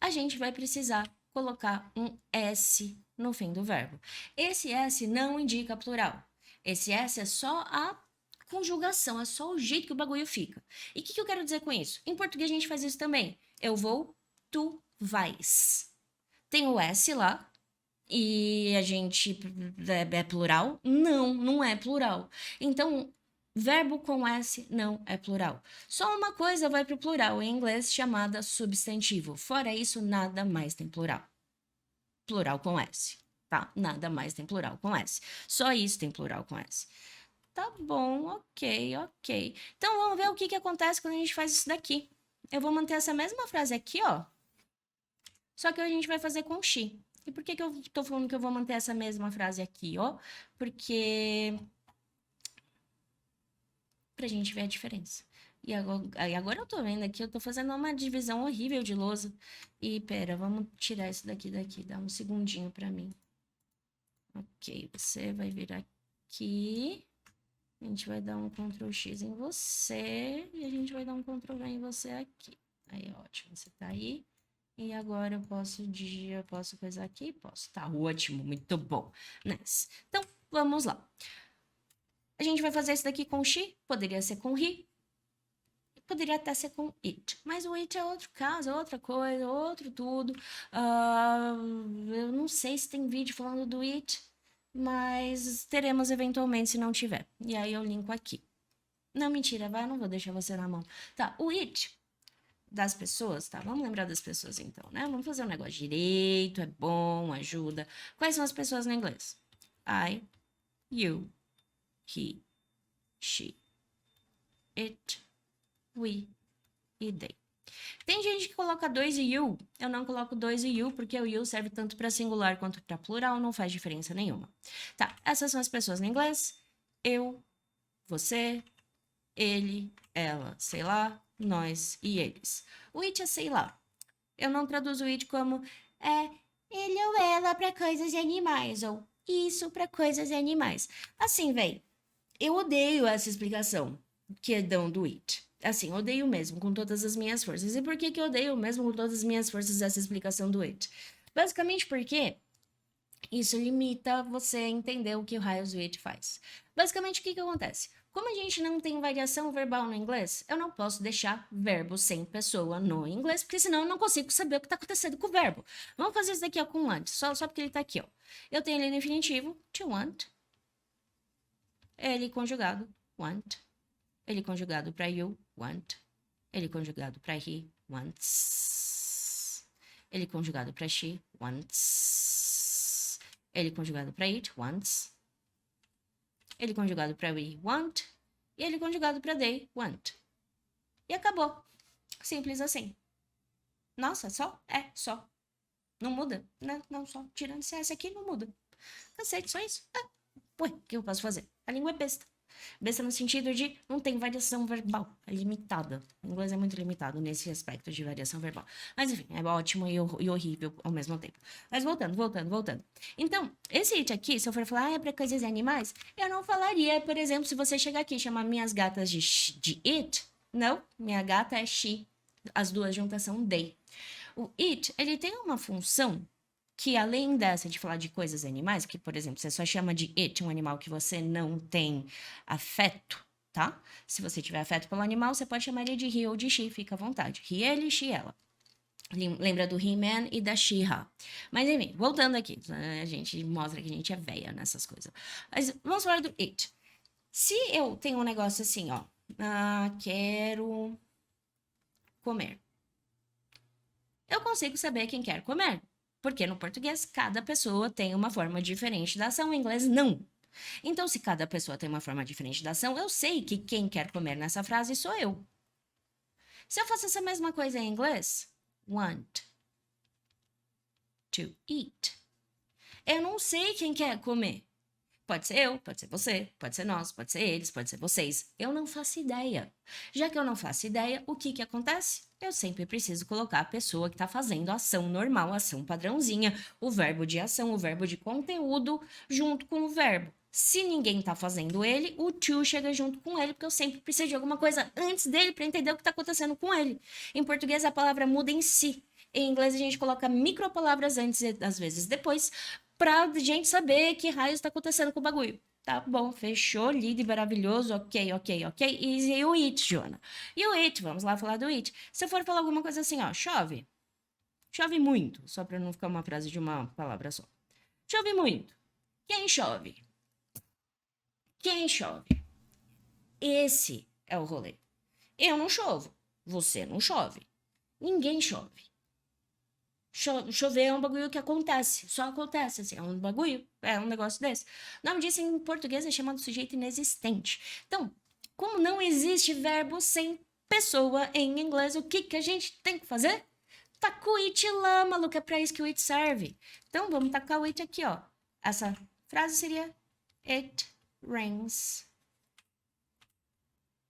a gente vai precisar colocar um S no fim do verbo. Esse S não indica plural. Esse S é só a conjugação, é só o jeito que o bagulho fica. E o que eu quero dizer com isso? Em português a gente faz isso também. Eu vou, tu vais. Tem o S lá, e a gente é plural? Não, não é plural. Então, verbo com S não é plural. Só uma coisa vai para o plural em inglês chamada substantivo. Fora isso, nada mais tem plural. Plural com S, tá? Nada mais tem plural com S. Só isso tem plural com S. Tá bom, ok. Então, vamos ver o que acontece quando a gente faz isso daqui. Eu vou manter essa mesma frase aqui, ó. Só que a gente vai fazer com she. E por que eu tô falando que eu vou manter essa mesma frase aqui, ó? Porque pra gente ver a diferença. E agora eu tô vendo aqui, eu tô fazendo uma divisão horrível de lousa. E pera, vamos tirar isso daqui. Dá um segundinho pra mim. Ok, você vai vir aqui. A gente vai dar um Ctrl X em você. E a gente vai dar um Ctrl V em você aqui. Aí, ótimo, você tá aí. E agora eu posso coisar aqui? Posso. Tá ótimo, muito bom. Nice. Então, vamos lá. A gente vai fazer isso daqui com she, poderia ser com he, poderia até ser com it. Mas o it é outro caso, é outra coisa, outro tudo. Eu não sei se tem vídeo falando do it, mas teremos eventualmente se não tiver. E aí eu linko aqui. Não, mentira, vai, eu não vou deixar você na mão. Tá, o it das pessoas, tá? Vamos lembrar das pessoas então, né? Vamos fazer um negócio direito, é bom, ajuda. Quais são as pessoas no inglês? I, you, he, she, it, we e they. Tem gente que coloca dois e you. Eu não coloco dois e you, porque o you serve tanto para singular quanto para plural, não faz diferença nenhuma. Tá, essas são as pessoas no inglês. Eu, você, ele, ela, sei lá, nós e eles. O it é sei lá. Eu não traduzo o it como ele ou ela para coisas de animais, ou isso para coisas de animais. Assim, véi, eu odeio essa explicação que dão do it. Assim, odeio mesmo, com todas as minhas forças. E por que eu odeio mesmo com todas as minhas forças essa explicação do it? Basicamente porque isso limita você a entender o que o raios do it faz. Basicamente, o que acontece? Como a gente não tem variação verbal no inglês, eu não posso deixar verbo sem pessoa no inglês, porque senão eu não consigo saber o que está acontecendo com o verbo. Vamos fazer isso daqui ó, com want, só porque ele está aqui. Ó. Eu tenho ele no infinitivo, to want. Ele conjugado, want. Ele conjugado para you, want. Ele conjugado para he, wants. Ele conjugado para she, wants. Ele conjugado para it, wants. Ele conjugado para we, want. E ele conjugado para they, want. E acabou. Simples assim. Nossa, só? É, só. Não muda? Não, só. Tirando esse S aqui, não muda. Cacete, só isso. Ué, o que eu posso fazer? A língua é besta. Besta no sentido de não tem variação verbal. É limitada. O inglês é muito limitado nesse aspecto de variação verbal. Mas enfim, é ótimo e horrível ao mesmo tempo. Mas voltando. Então, esse it aqui, se eu for falar, é para coisas e animais, eu não falaria, por exemplo, se você chegar aqui e chamar minhas gatas de it. Não, minha gata é she. As duas juntas são they. O it, ele tem uma função que além dessa de falar de coisas animais, que, por exemplo, você só chama de it um animal que você não tem afeto, tá? Se você tiver afeto pelo animal, você pode chamar ele de he ou de she, fica à vontade. He, ele, she, ela. Lembra do He-Man e da She-Ra. Mas enfim, voltando aqui, a gente mostra que a gente é velha nessas coisas. Mas vamos falar do it. Se eu tenho um negócio assim, ó, quero comer. Eu consigo saber quem quer comer. Porque no português, cada pessoa tem uma forma diferente da ação, em inglês, não. Então, se cada pessoa tem uma forma diferente da ação, eu sei que quem quer comer nessa frase sou eu. Se eu faço essa mesma coisa em inglês, want to eat, eu não sei quem quer comer. Pode ser eu, pode ser você, pode ser nós, pode ser eles, pode ser vocês. Eu não faço ideia. Já que eu não faço ideia, o que acontece? Eu sempre preciso colocar a pessoa que está fazendo a ação normal, a ação padrãozinha, o verbo de ação, o verbo de conteúdo, junto com o verbo. Se ninguém está fazendo ele, o to chega junto com ele, porque eu sempre preciso de alguma coisa antes dele para entender o que está acontecendo com ele. Em português, a palavra muda em si. Em inglês, a gente coloca micropalavras antes e às vezes depois, pra gente saber que raio está acontecendo com o bagulho. Tá bom, fechou, lindo e maravilhoso, ok. E o it, Joana? E o it, vamos lá falar do it. Se eu for falar alguma coisa assim, ó, chove. Chove muito, só pra não ficar uma frase de uma palavra só. Chove muito. Quem chove? Quem chove? Esse é o rolê. Eu não chovo. Você não chove. Ninguém chove. Chover é um bagulho que acontece, só acontece, assim, é um bagulho, é um negócio desse. O nome disso em português é chamado sujeito inexistente. Então, como não existe verbo sem pessoa em inglês, o que a gente tem que fazer? Taca o it lá, maluco, é pra isso que o it serve. Então, vamos tacar o it aqui, ó. Essa frase seria it rains.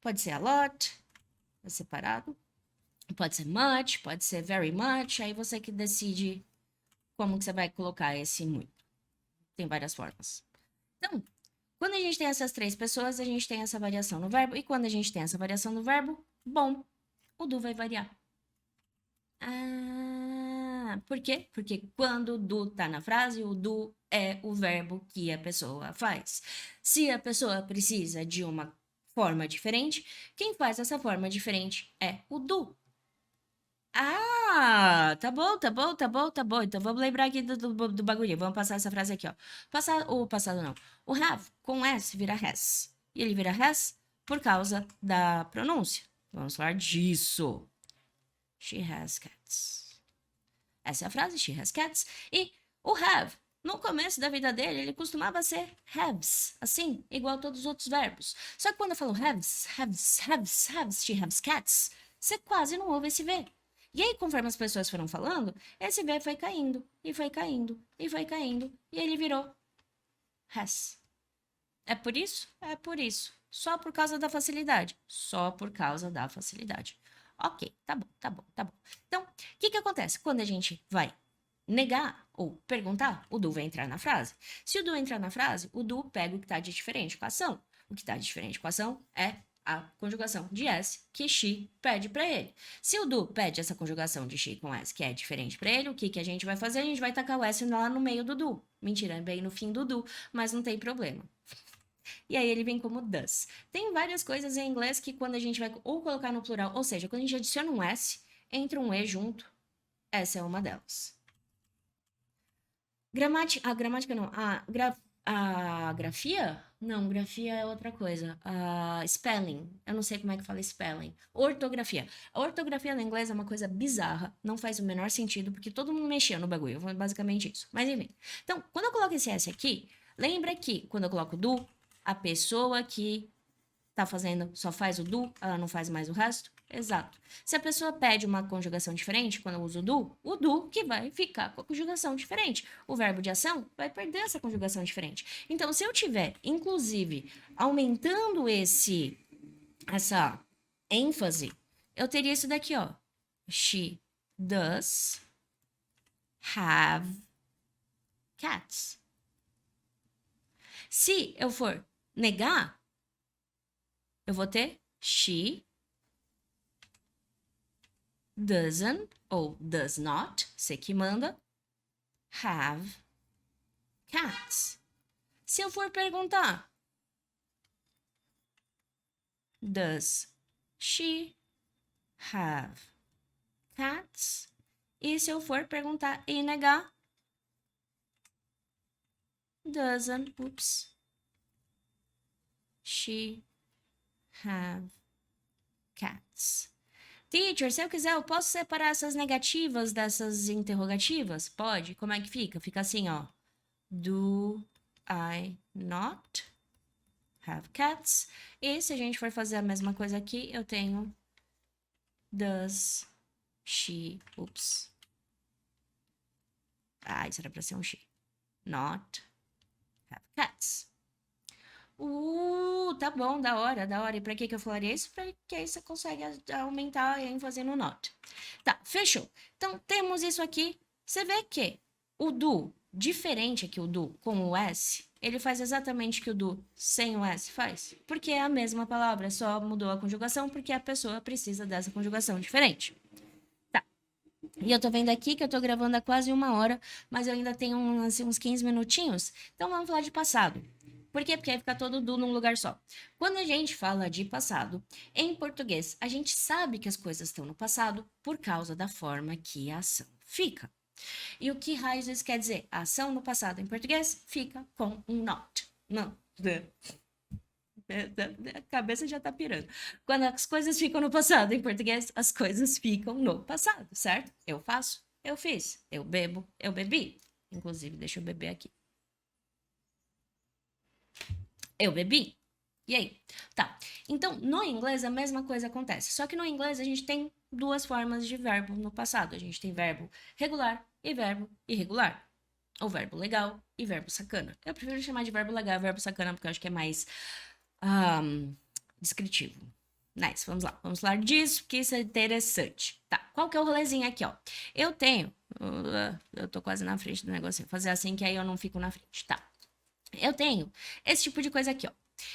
Pode ser a lot, é separado. Pode ser much, pode ser very much, aí você que decide como que você vai colocar esse muito. Tem várias formas. Então, quando a gente tem essas três pessoas, a gente tem essa variação no verbo, e quando a gente tem essa variação no verbo, bom, o do vai variar. Por quê? Porque quando o do tá na frase, o do é o verbo que a pessoa faz. Se a pessoa precisa de uma forma diferente, quem faz essa forma diferente é o do. Tá bom. Então vamos lembrar aqui do bagulho. Vamos passar essa frase aqui, ó. O passado não. O have com S vira has. E ele vira has por causa da pronúncia. Vamos falar disso. She has cats. Essa é a frase, she has cats. E o have, no começo da vida dele, ele costumava ser haves, assim, igual todos os outros verbos. Só que quando eu falo haves, she has cats, você quase não ouve esse V. E aí, conforme as pessoas foram falando, esse V foi caindo, e foi caindo, e foi caindo, e ele virou has. É por isso? É por isso. Só por causa da facilidade. Só por causa da facilidade. Ok, tá bom. Então, o que acontece? Quando a gente vai negar ou perguntar, o do vai entrar na frase. Se o do entrar na frase, o do pega o que está de diferente com a ação. O que está de diferente com a ação é a conjugação de S que she pede para ele. Se o do pede essa conjugação de she com S que é diferente para ele, o que a gente vai fazer? A gente vai tacar o S lá no meio do do. Mentira, é bem no fim do do, mas não tem problema. E aí ele vem como does. Tem várias coisas em inglês que quando a gente vai ou colocar no plural, ou seja, quando a gente adiciona um S, entra um E junto, essa é uma delas. Gramática não, a grafia? Não, grafia é outra coisa. Spelling, eu não sei como é que fala spelling. Ortografia. A ortografia no inglês é uma coisa bizarra, não faz o menor sentido, porque todo mundo mexia no bagulho, foi basicamente isso. Mas enfim. Então, quando eu coloco esse S aqui, lembra que quando eu coloco do, a pessoa que tá fazendo só faz o do, ela não faz mais o resto? Exato. Se a pessoa pede uma conjugação diferente, quando eu uso o do que vai ficar com a conjugação diferente. O verbo de ação vai perder essa conjugação diferente. Então, se eu tiver, inclusive, aumentando essa ênfase, eu teria isso daqui, ó. She does have cats. Se eu for negar, eu vou ter she doesn't ou does not, você que manda, have cats. Se eu for perguntar, does she have cats? E se eu for perguntar e negar, doesn't, she have cats. Teacher, se eu quiser, eu posso separar essas negativas dessas interrogativas? Pode. Como é que fica? Fica assim, ó. Do I not have cats? E se a gente for fazer a mesma coisa aqui, eu tenho does she, isso era pra ser um she. Not have cats. Tá bom, da hora. E pra que eu falaria isso? Porque aí você consegue aumentar a ênfase no not. Tá, fechou. Então, temos isso aqui. Você vê que o do, diferente aqui o do com o S, ele faz exatamente o que o do sem o S faz. Porque é a mesma palavra, só mudou a conjugação porque a pessoa precisa dessa conjugação diferente. Tá. E eu tô vendo aqui que eu tô gravando há quase 1 hora, mas eu ainda tenho uns 15 minutinhos. Então, vamos falar de passado. Por quê? Porque aí fica todo do num lugar só. Quando a gente fala de passado, em português, a gente sabe que as coisas estão no passado por causa da forma que a ação fica. E o que raios isso quer dizer? A ação no passado em português fica com um not. Não. A cabeça já tá pirando. Quando as coisas ficam no passado em português, as coisas ficam no passado, certo? Eu faço, eu fiz. Eu bebo, eu bebi. Inclusive, deixa eu beber aqui. Eu bebi. E aí? Tá. Então, no inglês, a mesma coisa acontece. Só que no inglês, a gente tem duas formas de verbo no passado. A gente tem verbo regular e verbo irregular. Ou verbo legal e verbo sacana. Eu prefiro chamar de verbo legal e verbo sacana, porque eu acho que é mais descritivo. Nice, vamos lá. Vamos falar disso, porque isso é interessante. Tá, qual que é o rolezinho aqui, ó? Eu tenho... eu tô quase na frente do negocinho. Fazer assim, que aí eu não fico na frente. Tá. Eu tenho esse tipo de coisa aqui, ó.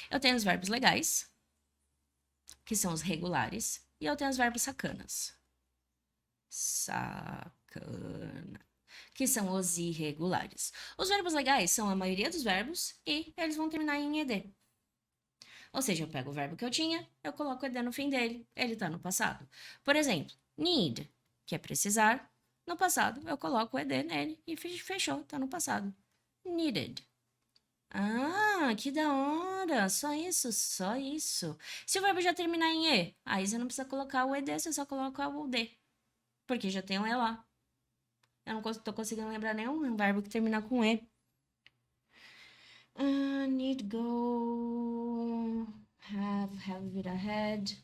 Eu tenho os verbos legais, que são os regulares, e eu tenho os verbos sacanas. Sacana. Que são os irregulares. Os verbos legais são a maioria dos verbos e eles vão terminar em ed. Ou seja, eu pego o verbo que eu tinha, eu coloco ed no fim dele, ele tá no passado. Por exemplo, need, que é precisar. No passado, eu coloco o ed nele e fechou, tá no passado. Needed. Ah, que da hora! Só isso, só isso. Se o verbo já terminar em E, aí você não precisa colocar o ED, você só coloca o D. Porque já tem um E lá. Eu não tô conseguindo lembrar nenhum verbo que termina com E. Need go. Have it ahead.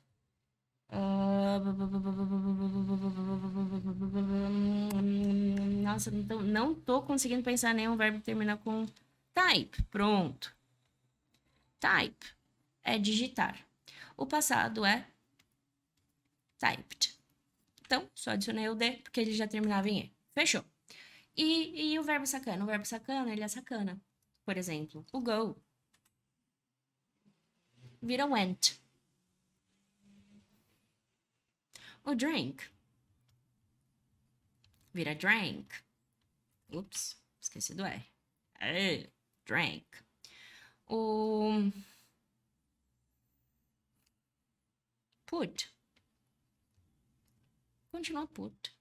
Nossa, não tô conseguindo pensar em nenhum verbo que termina com type. Pronto. Type é digitar. O passado é typed. Então, só adicionei o D, porque ele já terminava em E. Fechou. E o verbo sacana? O verbo sacana, ele é sacana. Por exemplo, o go vira went. O drink vira drank. Ups, esqueci do R. Drank. O put continua put.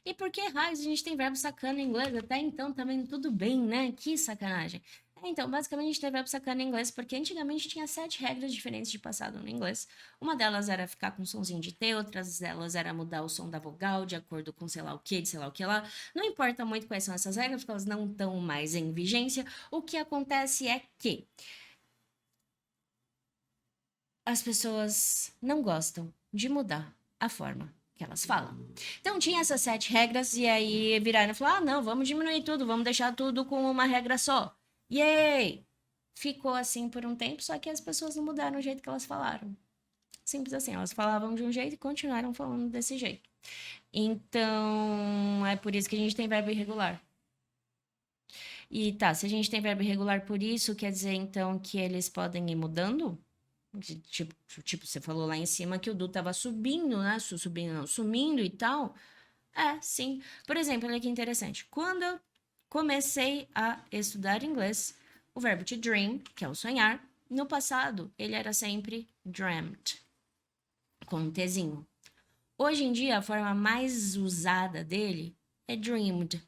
E por que raios a gente tem verbo sacana em inglês? Até então também tudo bem, né? Que sacanagem. Então, basicamente, a gente tem verbo sacana em inglês porque antigamente tinha 7 regras diferentes de passado no inglês. Uma delas era ficar com um sonzinho de T, outras delas era mudar o som da vogal de acordo com sei lá o que, de sei lá o que lá. Não importa muito quais são essas regras, porque elas não estão mais em vigência. O que acontece é que as pessoas não gostam de mudar a forma que elas falam. Então, tinha essas 7 regras, e aí viraram e falaram: ah, não, vamos diminuir tudo, vamos deixar tudo com uma regra só. Yay! Ficou assim por um tempo, só que as pessoas não mudaram o jeito que elas falaram. Simples assim, elas falavam de um jeito e continuaram falando desse jeito. Então, é por isso que a gente tem verbo irregular. E tá, se a gente tem verbo irregular por isso, quer dizer então que eles podem ir mudando? Tipo, você falou lá em cima que o Du tava subindo, né? Subindo não, sumindo e tal. É, sim. Por exemplo, olha que interessante. Quando eu comecei a estudar inglês, o verbo to dream, que é o sonhar, no passado ele era sempre dreamt, com um Tzinho. Hoje em dia, a forma mais usada dele é dreamed.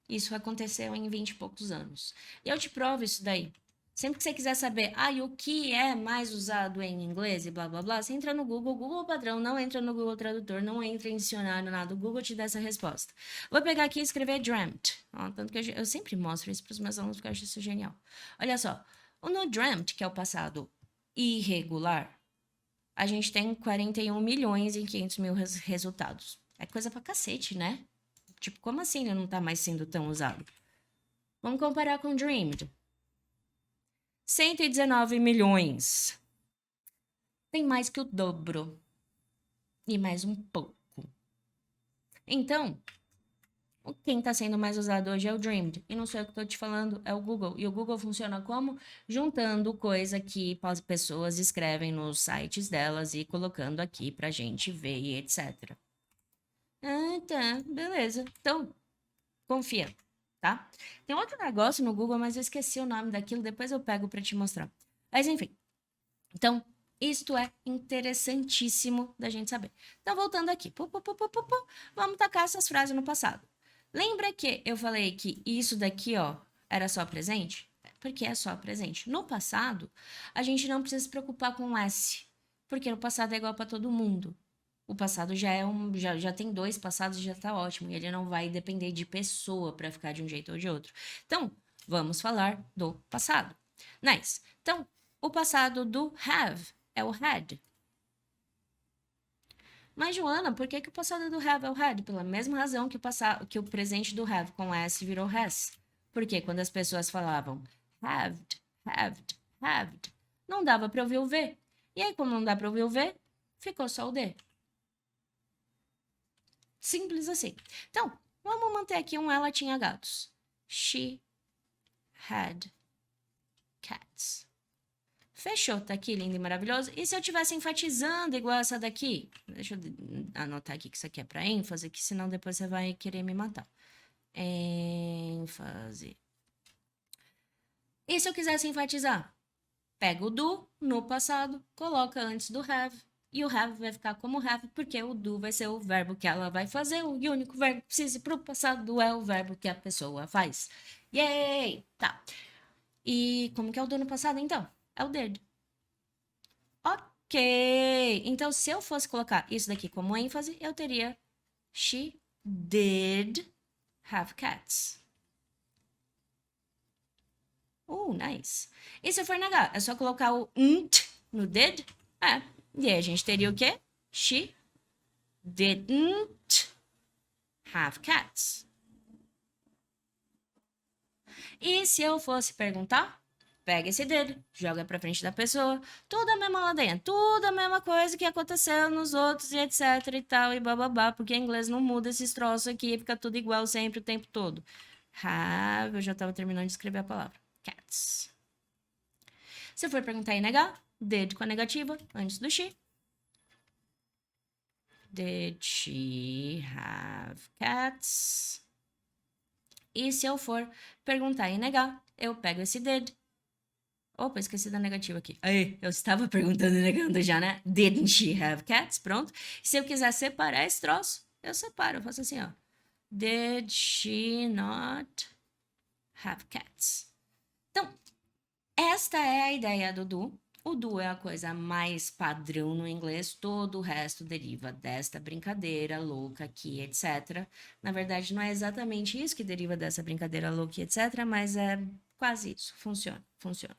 Isso aconteceu em 20 e poucos anos. E eu te provo isso daí. Sempre que você quiser saber, e o que é mais usado em inglês e blá blá blá, você entra no Google, Google padrão, não entra no Google Tradutor, não entra em dicionário, nada. O Google te dá essa resposta. Vou pegar aqui e escrever dreamt. Ó, tanto que eu sempre mostro isso para os meus alunos porque eu acho isso genial. Olha só, o no dreamt, que é o passado irregular, a gente tem 41 milhões e 500 mil resultados. É coisa pra cacete, né? Tipo, como assim ele não tá mais sendo tão usado? Vamos comparar com dreamed. 119 milhões. Tem mais que o dobro. E mais um pouco. Então, quem está sendo mais usado hoje é o Dreamed. E não sou eu que estou te falando, é o Google. E o Google funciona como? Juntando coisa que as pessoas escrevem nos sites delas e colocando aqui pra gente ver e etc. Ah, tá. Beleza. Então, confia, tá? Tem outro negócio no Google, mas eu esqueci o nome daquilo. Depois eu pego pra te mostrar. Mas, enfim. Então, isto é interessantíssimo da gente saber. Então, voltando aqui. Vamos tacar essas frases no passado. Lembra que eu falei que isso daqui, ó, era só presente? Porque é só presente. No passado, a gente não precisa se preocupar com o S, porque no passado é igual para todo mundo. O passado já tem 2 passados e já tá ótimo. E ele não vai depender de pessoa para ficar de um jeito ou de outro. Então, vamos falar do passado. Nice. Então, o passado do have é o had. Mas, Joana, por que o passado do have é o had? Pela mesma razão que o presente do have com S virou has. Porque quando as pessoas falavam haved, haved, haved, não dava para ouvir o V. E aí, como não dá para ouvir o V, ficou só o D. Simples assim. Então, vamos manter aqui ela tinha gatos. She had cats. Fechou, tá aqui lindo e maravilhoso. E se eu tivesse enfatizando igual essa daqui? Deixa eu anotar aqui que isso aqui é para ênfase, que senão depois você vai querer me matar. ênfase. E se eu quisesse enfatizar? Pega o do no passado, coloca antes do have. E o have vai ficar como have, porque o do vai ser o verbo que ela vai fazer. E o único verbo que precisa ir pro passado é o verbo que a pessoa faz. Yay! Tá. E como que é o do no passado, então? É o did. Ok. Então, se eu fosse colocar isso daqui como ênfase, eu teria she did have cats. Nice. E se eu for negar? É só colocar o nt no did? É. E aí a gente teria o quê? She didn't have cats. E se eu fosse perguntar? Pega esse did, joga pra frente da pessoa, tudo a mesma ladainha, tudo a mesma coisa que aconteceu nos outros e etc e tal e bababá, porque em inglês não muda esses troços aqui, fica tudo igual sempre o tempo todo. Have, eu já tava terminando de escrever a palavra. Cats. Se eu for perguntar e negar, did com a negativa, antes do she. Did she have cats? E se eu for perguntar e negar, eu pego esse did. Opa, esqueci da negativa aqui. Aí, eu estava perguntando e negando já, né? Didn't she have cats? Pronto. Se eu quiser separar esse troço, eu separo. Eu faço assim, ó. Did she not have cats? Então, esta é a ideia do do. O do é a coisa mais padrão no inglês, todo o resto deriva desta brincadeira louca aqui, etc. Na verdade, não é exatamente isso que deriva dessa brincadeira louca, etc., mas é Quase isso. Funciona, funciona.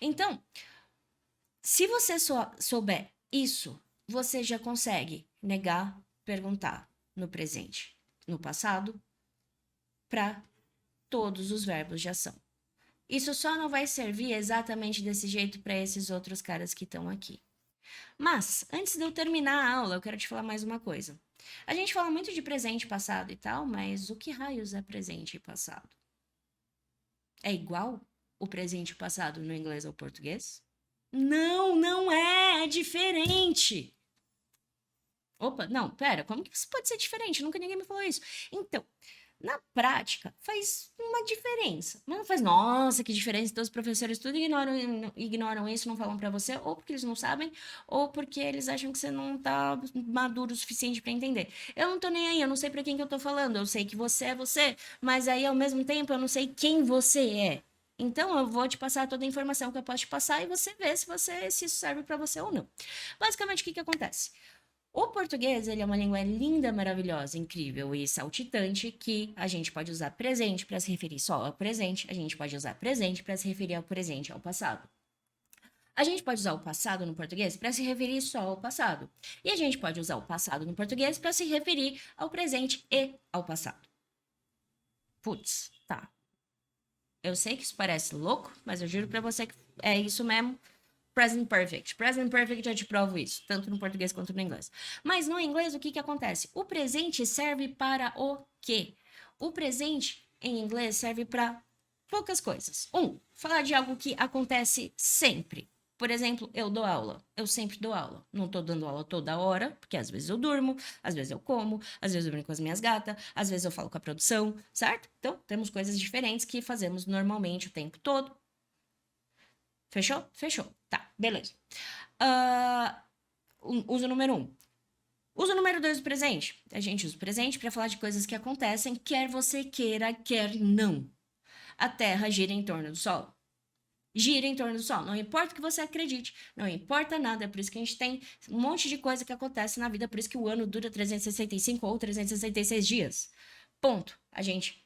Então, se você só souber isso, você já consegue negar, perguntar no presente, no passado, para todos os verbos de ação. Isso só não vai servir exatamente desse jeito para esses outros caras que estão aqui. Mas, antes de eu terminar a aula, eu quero te falar mais uma coisa. A gente fala muito de presente, passado e tal, mas o que raios é presente e passado? É igual o presente e o passado no inglês ou português? Não, não é, é diferente. Opa, não, pera, como que isso pode ser diferente? Nunca ninguém me falou isso. Então, na prática, faz uma diferença. Mas não faz, nossa, que diferença. Então, os professores tudo ignoram isso, não falam pra você, ou porque eles não sabem, ou porque eles acham que você não tá maduro o suficiente pra entender. Eu não tô nem aí, eu não sei pra quem que eu tô falando. Eu sei que você é você, mas aí, ao mesmo tempo, eu não sei quem você é. Então, eu vou te passar toda a informação que eu posso te passar e você vê se isso serve pra você ou não. Basicamente, o que que acontece? O português, ele é uma língua linda, maravilhosa, incrível e saltitante que a gente pode usar presente para se referir só ao presente, a gente pode usar presente para se referir ao presente, ao passado. A gente pode usar o passado no português para se referir só ao passado. E a gente pode usar o passado no português para se referir ao presente e ao passado. Putz, tá. Eu sei que isso parece louco, mas eu juro para você que é isso mesmo. Present Perfect. Present Perfect, eu te provo isso, tanto no português quanto no inglês. Mas no inglês, o que que acontece? O presente serve para o quê? O presente, em inglês, serve para poucas coisas. Falar de algo que acontece sempre. Por exemplo, eu dou aula. Eu sempre dou aula. Não estou dando aula toda hora, porque às vezes eu durmo, às vezes eu como, às vezes eu brinco com as minhas gatas, às vezes eu falo com a produção, certo? Então, temos coisas diferentes que fazemos normalmente o tempo todo. Fechou? Fechou. Tá, beleza. Uso número 1. Uso número 2 do presente. A gente usa o presente para falar de coisas que acontecem, quer você queira, quer não. A Terra gira em torno do Sol. Gira em torno do Sol. Não importa o que você acredite, não importa nada. É por isso que a gente tem um monte de coisa que acontece na vida, por isso que o ano dura 365 ou 366 dias. Ponto. A gente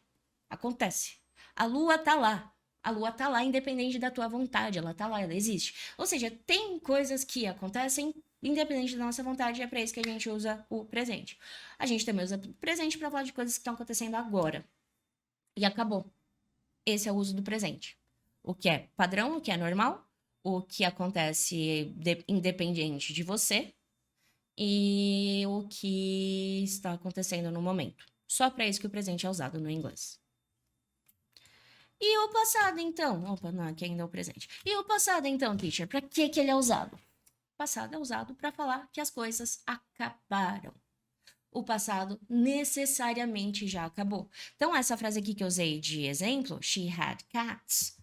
acontece. A Lua tá lá. A Lua tá lá independente da tua vontade, ela tá lá, ela existe. Ou seja, tem coisas que acontecem independente da nossa vontade, e é para isso que a gente usa o presente. A gente também usa o presente para falar de coisas que estão acontecendo agora. E acabou. Esse é o uso do presente. O que é padrão, o que é normal, o que acontece independente de você e o que está acontecendo no momento. Só para isso que o presente é usado no inglês. E o passado, então? Opa, não, aqui ainda é o presente. E o passado, então, teacher? Para que ele é usado? O passado é usado para falar que as coisas acabaram. O passado necessariamente já acabou. Então, essa frase aqui que eu usei de exemplo, she had cats,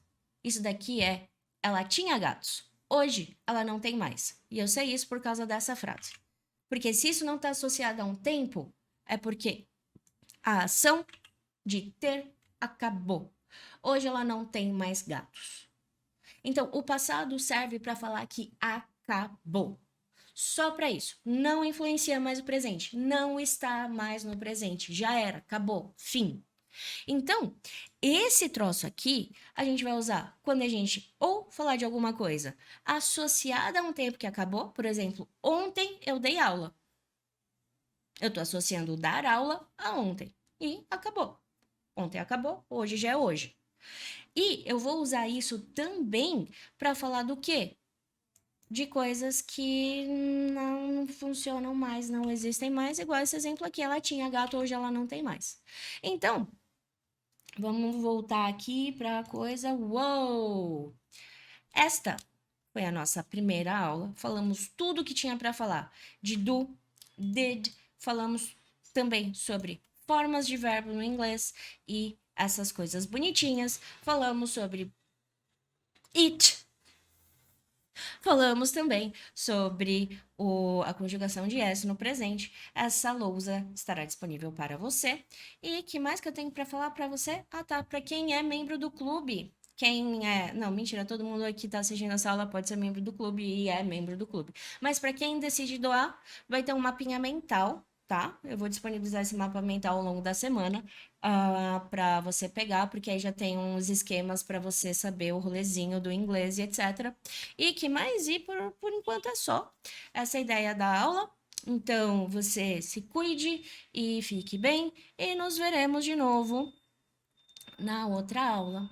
isso daqui é, ela tinha gatos. Hoje, ela não tem mais. E eu sei isso por causa dessa frase. Porque se isso não está associado a um tempo, é porque a ação de ter acabou. Hoje ela não tem mais gatos. Então, o passado serve para falar que acabou. Só para isso. Não influencia mais o presente. Não está mais no presente. Já era. Acabou. Fim. Então, esse troço aqui, a gente vai usar quando a gente ou falar de alguma coisa associada a um tempo que acabou. Por exemplo, ontem eu dei aula. Eu estou associando o dar aula a ontem. E acabou. Ontem acabou, hoje já é hoje. E eu vou usar isso também para falar do quê? De coisas que não funcionam mais, não existem mais, igual esse exemplo aqui, ela tinha gato, hoje ela não tem mais. Então, vamos voltar aqui para a coisa. Uou! Esta foi a nossa primeira aula. Falamos tudo que tinha para falar de do, did, falamos também sobre formas de verbo no inglês e essas coisas bonitinhas. Falamos sobre it. Falamos também sobre a conjugação de S no presente. Essa lousa estará disponível para você. E que mais que eu tenho para falar para você? Ah, tá. Para quem é membro do clube. Quem é. Não, mentira, todo mundo aqui que está assistindo essa aula pode ser membro do clube e é membro do clube. Mas para quem decide doar, vai ter um mapinha mental tá? Eu vou disponibilizar esse mapa mental ao longo da semana, para você pegar, porque aí já tem uns esquemas para você saber o rolezinho do inglês e etc. E que mais? E por enquanto é só essa ideia da aula. Então, você se cuide e fique bem, e nos veremos de novo na outra aula,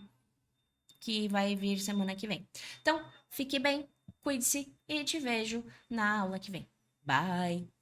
que vai vir semana que vem. Então, fique bem, cuide-se e te vejo na aula que vem. Bye!